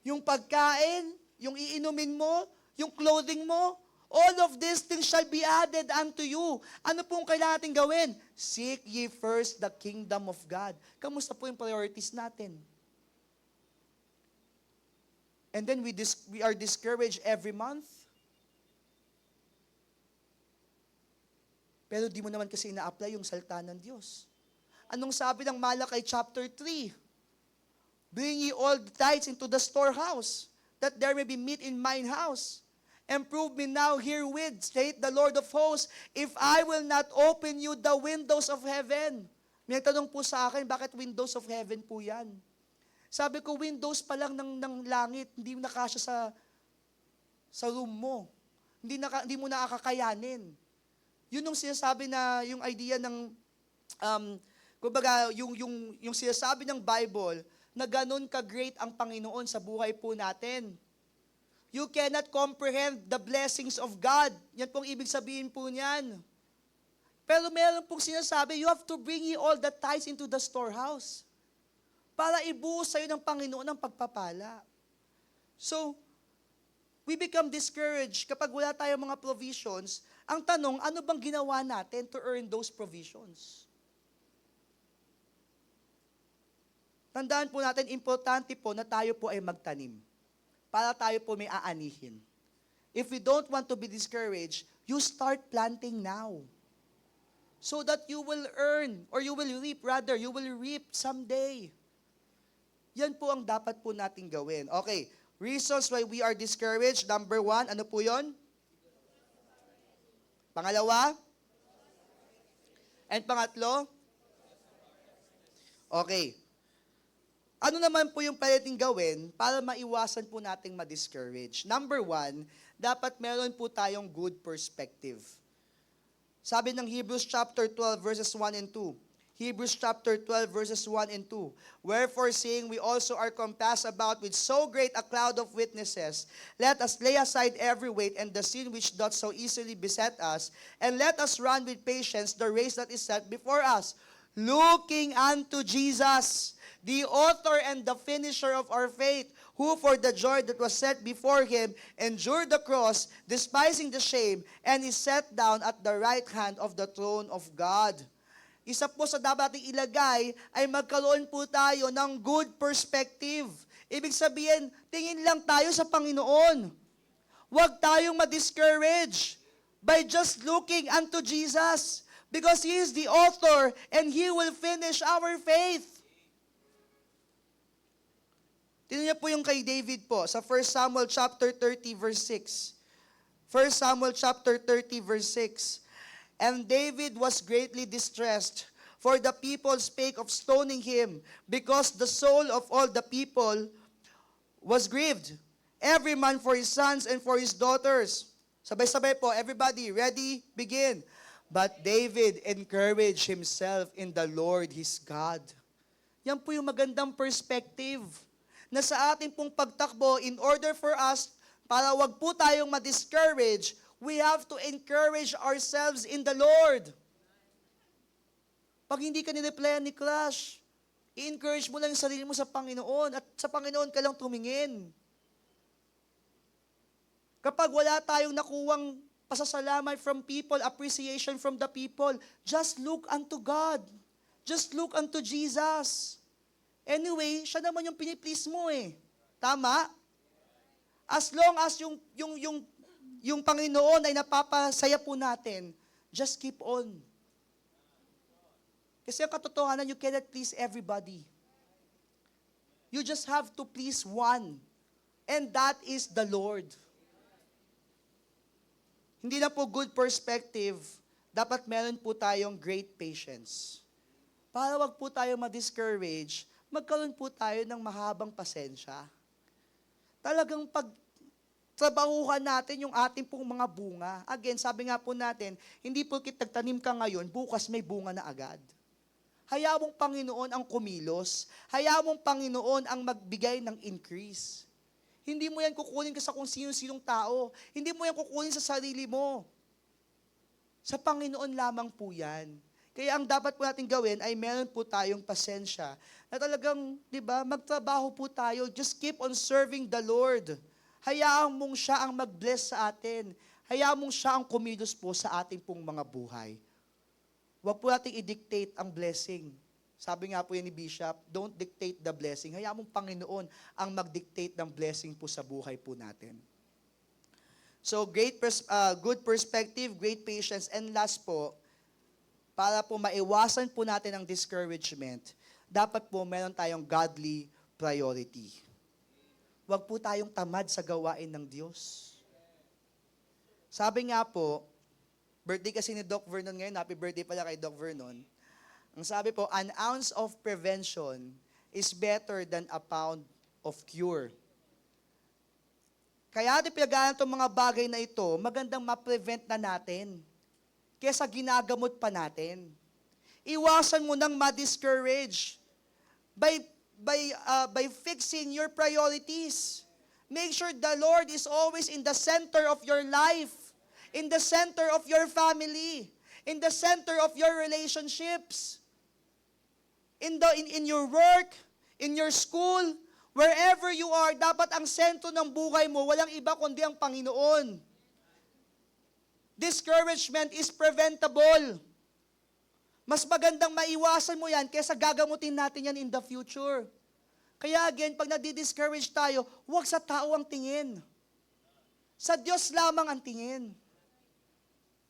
Yung pagkain, yung iinumin mo, yung clothing mo, all of these things shall be added unto you. Ano pong kailangan natin gawin? Seek ye first the kingdom of God. Kamusta po yung priorities natin? And then we are discouraged every month. Pero di mo naman kasi ina-apply yung salita ng Diyos. Anong sabi ng Malakay chapter 3? Bring ye all the tithes into the storehouse, that there may be meat in mine house. And prove me now herewith, state the Lord of hosts, if I will not open you the windows of heaven. May tanong po sa akin, bakit windows of heaven po yan? Sabi ko, windows pa lang ng langit, hindi nakasya sa room mo. Hindi mo nakakakayanin. Yun yung sinasabi na, yung idea ng, kumbaga, yung sinasabi ng Bible, na ganun ka-great ang Panginoon sa buhay po natin. You cannot comprehend the blessings of God. Yan pong ibig sabihin po niyan. Pero meron pong sinasabi, you have to bring ye all the tithes into the storehouse para ibuhos sa'yo ng Panginoon ang pagpapala. So, we become discouraged kapag wala tayong mga provisions. Ang tanong, ano bang ginawa natin to earn those provisions? Tandaan po natin, importante po na tayo po ay magtanim para tayo po may aanihin. If we don't want to be discouraged, you start planting now. So that you will earn, or you will reap rather, you will reap someday. Yan po ang dapat po natin gawin. Okay, reasons why we are discouraged. Number 1, ano po yon? Pangalawa? And pangatlo? Okay. Ano naman po yung pwedeng gawin para maiwasan po nating ma-discourage? Number 1, dapat meron po tayong good perspective. Sabi ng Hebrews chapter 12 verses 1 and 2. Hebrews chapter 12 verses 1 and 2. Wherefore, seeing we also are compassed about with so great a cloud of witnesses, let us lay aside every weight and the sin which doth so easily beset us, and let us run with patience the race that is set before us, looking unto Jesus, the author and the finisher of our faith, who for the joy that was set before him endured the cross, despising the shame, and is set down at the right hand of the throne of God. Isa po sa dapat nating ilagay ay magkaroon po tayo ng good perspective. Ibig sabihin, tingin lang tayo sa Panginoon. Huwag tayong ma-discourage. by just looking unto Jesus, because He is the author and He will finish our faith. Tingnan niyo po yung kay David po sa 1 Samuel chapter 30 verse 6. 1 Samuel chapter 30 verse 6. And David was greatly distressed, for the people spake of stoning him, because the soul of all the people was grieved, every man for his sons and for his daughters. Sabay-sabay po, everybody, ready, begin. But David encouraged himself in the Lord his God. Yan po yung magandang perspective na sa ating pong pagtakbo, in order for us, para wag po tayong ma-discourage, we have to encourage ourselves in the Lord. Pag hindi ka nireplyan ni Clash, i-encourage mo lang yung sarili mo sa Panginoon at sa Panginoon ka lang tumingin. Kapag wala tayong nakuwang pasasalamat from people, appreciation from the people, just look unto God. Just look unto Jesus. Anyway, siya naman yung piniplease mo eh. Tama? As long as yung Panginoon ay napapasaya po natin, just keep on. Kasi ang katotohanan, you cannot please everybody. You just have to please one. And that is the Lord. Hindi na po good perspective, dapat meron po tayong great patience. Para wag po tayo ma-discourage, magkaroon po tayo ng mahabang pasensya. Talagang pagtrabahuhan natin yung ating pong mga bunga. Again, sabi nga po natin, hindi po nagtanim ka ngayon, bukas may bunga na agad. Hayaan mong Panginoon ang kumilos. Hayaan mong Panginoon ang magbigay ng increase. Hindi mo yan kukunin ka sa kung sino-sinong tao. Hindi mo yan kukunin sa sarili mo. Sa Panginoon lamang po yan. Kaya ang dapat po natin gawin ay meron po tayong pasensya. Na talagang, di ba, magtrabaho po tayo. Just keep on serving the Lord. Hayaan mong siya ang mag-bless sa atin. Hayaan mong siya ang kumilos po sa ating pong mga buhay. Huwag po natin i-dictate ang blessing. Sabi nga po yan ni Bishop, don't dictate the blessing. Hayaan mong Panginoon ang mag-dictate ng blessing po sa buhay po natin. So, good perspective, great patience, and last po, para po maiwasan po natin ang discouragement, dapat po meron tayong godly priority. Huwag po tayong tamad sa gawain ng Diyos. Sabi nga po, birthday kasi ni Doc Vernon ngayon, happy birthday pala kay Doc Vernon. Ang sabi po, an ounce of prevention is better than a pound of cure. Kaya natin pinagalan itong mga bagay na ito, magandang ma-prevent na natin kesa ginagamot pa natin. Iwasan mo nang ma-discourage by fixing your priorities. Make sure the Lord is always in the center of your life, in the center of your family, in the center of your relationships. In your work, in your school, wherever you are, dapat ang sentro ng buhay mo, walang iba kundi ang Panginoon. Discouragement is preventable. Mas magandang maiwasan mo yan kaysa gagamutin natin yan in the future. Kaya again, pag nadi-discourage tayo, huwag sa tao ang tingin. Sa Diyos lamang ang tingin.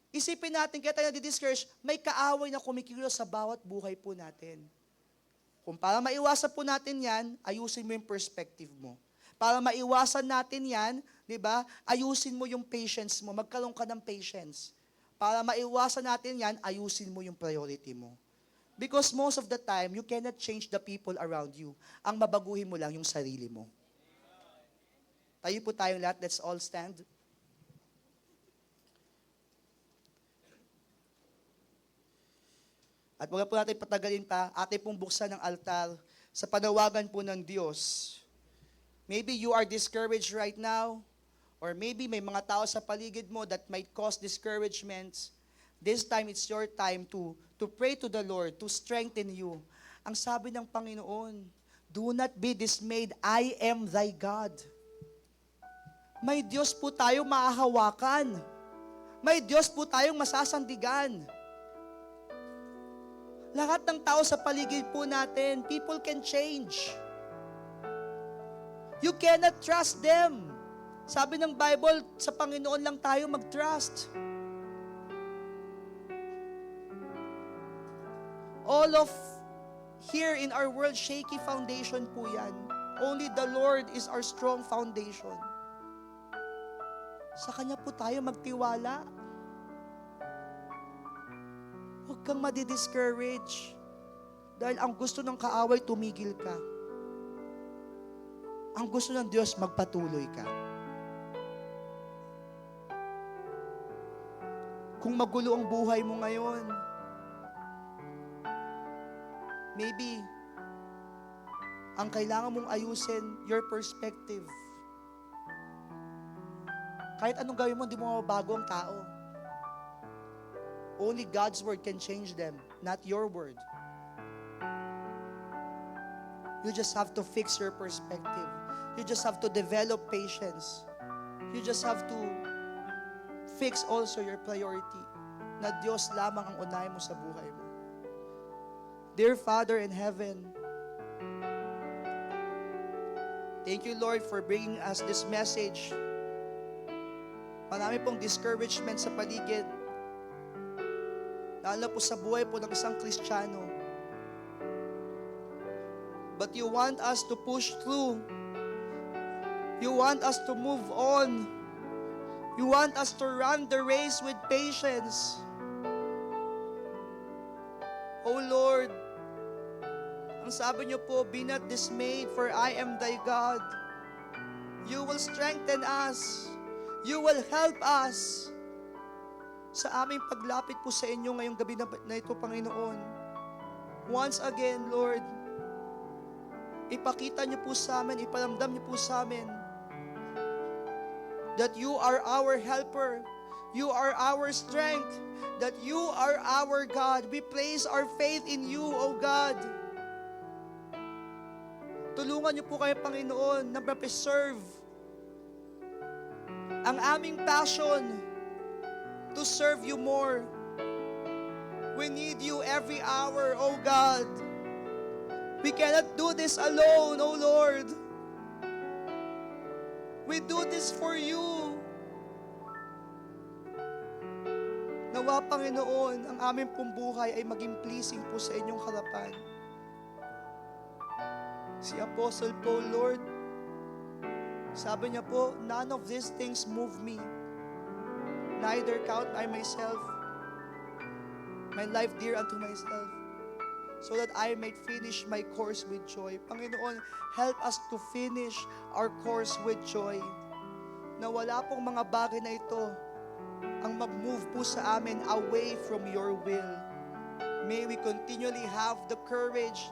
Isipin natin, kaya tayo nadi-discourage, may kaaway na kumikilos sa bawat buhay po natin. Kung para maiwasan po natin yan, ayusin mo yung perspective mo. Para maiwasan natin yan, di ba, ayusin mo yung patience mo, magkaroon ka ng patience. Para maiwasan natin yan, ayusin mo yung priority mo. Because most of the time, you cannot change the people around you. Ang mabaguhin mo lang yung sarili mo. Tayo po tayong lahat, let's all stand. At wala po natin patagalin pa, atin pong buksan ng altar sa panawagan po ng Diyos. Maybe you are discouraged right now, or maybe may mga tao sa paligid mo that might cause discouragements. This time, it's your time to pray to the Lord, to strengthen you. Ang sabi ng Panginoon, do not be dismayed, I am thy God. May Diyos po tayong maahawakan. May Diyos po tayong masasandigan. Lahat ng tao sa paligid po natin, people can change. You cannot trust them. Sabi ng Bible, sa Panginoon lang tayo mag-trust. all of here in our world, shaky foundation po yan. Only the Lord is our strong foundation. Sa Kanya po tayo magtiwala. Huwag kang madi-discourage. Dahil ang gusto ng kaaway, tumigil ka. Ang gusto ng Diyos, magpatuloy ka. Kung magulo ang buhay mo ngayon, maybe, ang kailangan mong ayusin, your perspective. Kahit anong gawin mo, hindi mo mababago ang tao. Only God's word can change them, not your word. You just have to fix your perspective. You just have to develop patience. You just have to fix also your priority, na Diyos lamang ang unahin mo sa buhay mo. Dear Father in heaven, thank you, Lord, for bringing us this message. Marami pong discouragement sa paligid, lalo po sa buhay po ng isang Kristiyano. But you want us to push through. You want us to move on. You want us to run the race with patience. Oh Lord, ang sabi niyo po, be not dismayed, for I am thy God. You will strengthen us. You will help us sa aming paglapit po sa inyo ngayong gabi na ito, Panginoon. Once again, Lord, ipakita niyo po sa amin, iparamdam niyo po sa amin that you are our helper, you are our strength, that you are our God. We place our faith in you, O God. Tulungan niyo po kayo, Panginoon, na ma-preserve ang aming passion to serve you more. We need you every hour, O God. We cannot do this alone, O Lord. We do this for you. Nawa, Panginoon, ang aming pong buhay ay maging pleasing po sa inyong harapan. Si Apostle Paul, Lord, sabi niya po, none of these things move me. Neither count I myself, my life dear unto myself, so that I may finish my course with joy. Panginoon, help us to finish our course with joy. Na wala pong mga bagay na ito ang mag-move po sa amin away from your will. May we continually have the courage,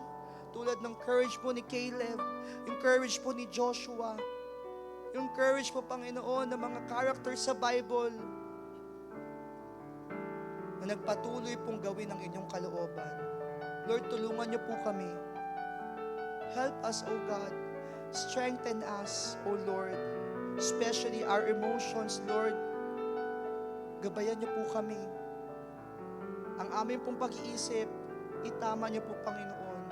tulad ng courage po ni Caleb, yung courage po ni Joshua, yung courage po, Panginoon, ng mga characters sa Bible na nagpatuloy pong gawin ang inyong kalooban. Lord, tulungan niyo po kami. Help us, O God. Strengthen us, O Lord. Especially our emotions, Lord. Gabayan niyo po kami. Ang aming pong pag-iisip, itama niyo po, Panginoon.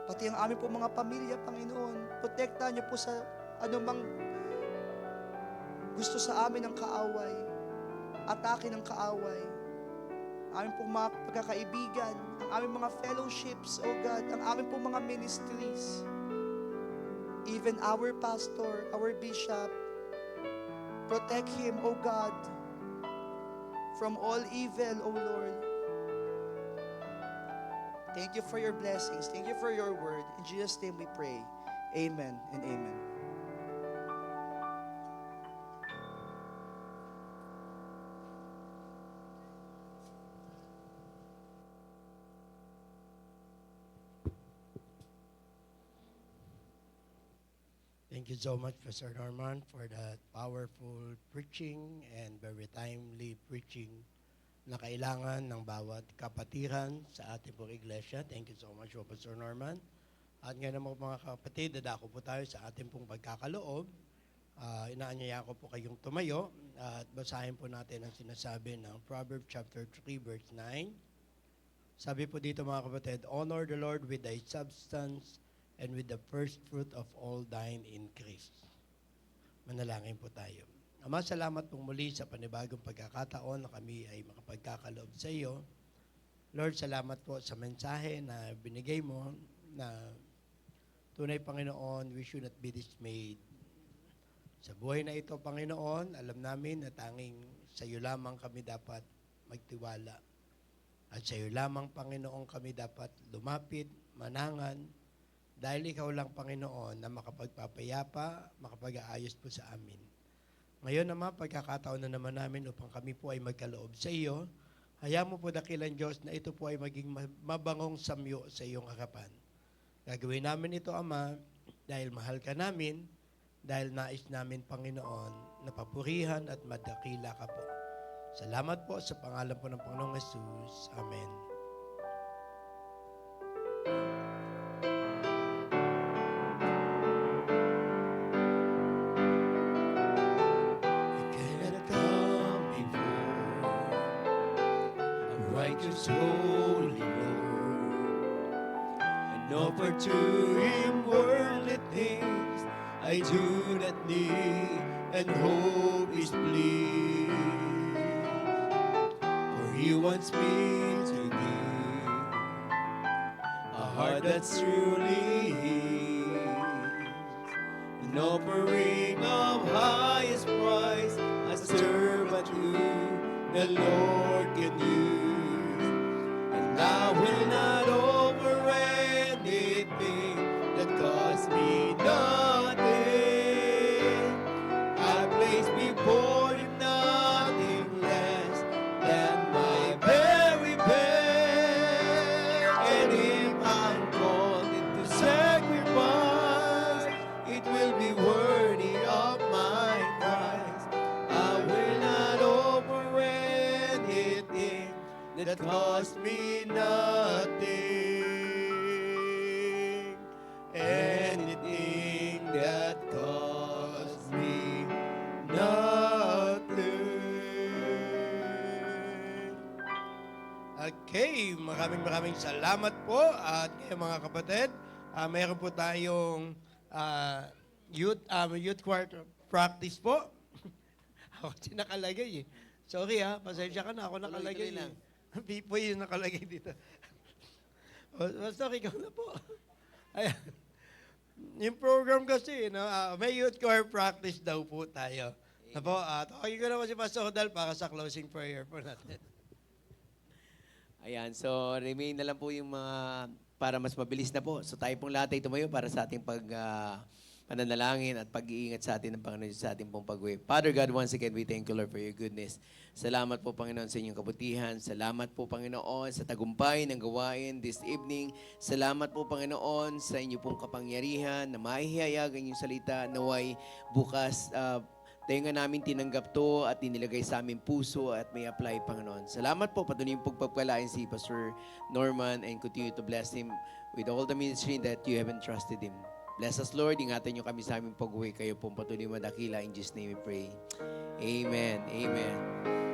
Pati ang aming pong mga pamilya, Panginoon. Protektahan niyo po sa anumang gusto sa amin ng kaaway. Atake ng kaaway. Aming pong mga pagkakaibigan, ang aming mga fellowships, O God, ang aming pong mga ministries, even our pastor, our bishop, protect him, O God, from all evil, O Lord. Thank you for your blessings. Thank you for your word. In Jesus' name we pray. Amen and amen. Thank you so much, Pastor Norman, for that powerful preaching and very timely preaching na kailangan ng bawat kapatiran sa ating pong iglesia. Thank you so much, Pastor Norman. At ngayon naman mga kapatid, dadako po tayo sa ating pong pagkakaloob. Inaanyaya ko po kayong tumayo at basahin po natin ang sinasabi ng Proverbs chapter 3, verse 9. Sabi po dito mga kapatid, honor the Lord with thy substance and with the first fruit of all thine increase. Manalangin po tayo. Ama, salamat pong muli sa panibagong pagkakataon na kami ay makapagkakaloob sa iyo. Lord, salamat po sa mensahe na binigay mo na tunay, Panginoon, we should not be dismayed. Sa buhay na ito, Panginoon, alam namin na tanging sa iyo lamang kami dapat magtiwala. At sa iyo lamang, Panginoon, kami dapat lumapit, manangan, dahil ikaw lang, Panginoon, na makapagpapayapa, makapag-aayos po sa amin. Ngayon naman, pagkakataon na naman namin upang kami po ay magkaloob sa iyo, hayaan mo po dakilan, Diyos, na ito po ay maging mabangong samyo sa iyong harapan. Gagawin namin ito, Ama, dahil mahal ka namin, dahil nais namin, Panginoon, na papurihan at madakila ka po. Salamat po sa pangalan po ng Panginoong Jesus. Amen. I cannot come before a righteous, holy Lord, and offer to Him worldly things I do not need, and hope is pleased. For He wants me to give a heart that's truly His, an offering of highest price, a servant who the Lord can use. And I will not offer anything that costs me nothing. I place before Him nothing less than my very best. And if I'm called into sacrifice, it will be worthy of my price. I will not offer anything that costs me nothing. Anything that costs me nothing. Okay, maraming salamat po. At ngayon mga kapatid, mayroon po tayong youth choir practice po. Ako kasi nakalagay eh. Sorry pasensya ka na, ako nakalagay Tuloy-tuloy lang. Pipoy yung nakalagay dito. Sorry, ikaw na po. Ayan. Yung program kasi, no, may youth choir practice daw po tayo. Na po, tawagin ko naman si Pastor Hodal para sa closing prayer po natin. Ayan, so remain na lang po yung mga, para mas mabilis na po. So tayo pong lahat ay tumayo para sa ating pananalangin at pag-iingat sa atin ng Panginoon sa ating pong pag-uwi. Father God, once again, we thank you, Lord, for your goodness. Salamat po, Panginoon, sa inyong kabutihan. Salamat po, Panginoon, sa tagumpay ng gawain this evening. Salamat po, Panginoon, sa inyong pong kapangyarihan na maihihayagan yung salita naway bukas. Tayo nga namin tinanggap to at inilagay sa aming puso at may apply, Panginoon. Salamat po, patuloy yung pagpapalain si Pastor Norman and continue to bless him with all the ministry that you have entrusted him. Bless us, Lord. Ingatan niyo kami sa aming pag-uwi. Kayo pong patuloy madakila. In Jesus' name we pray. Amen. Amen.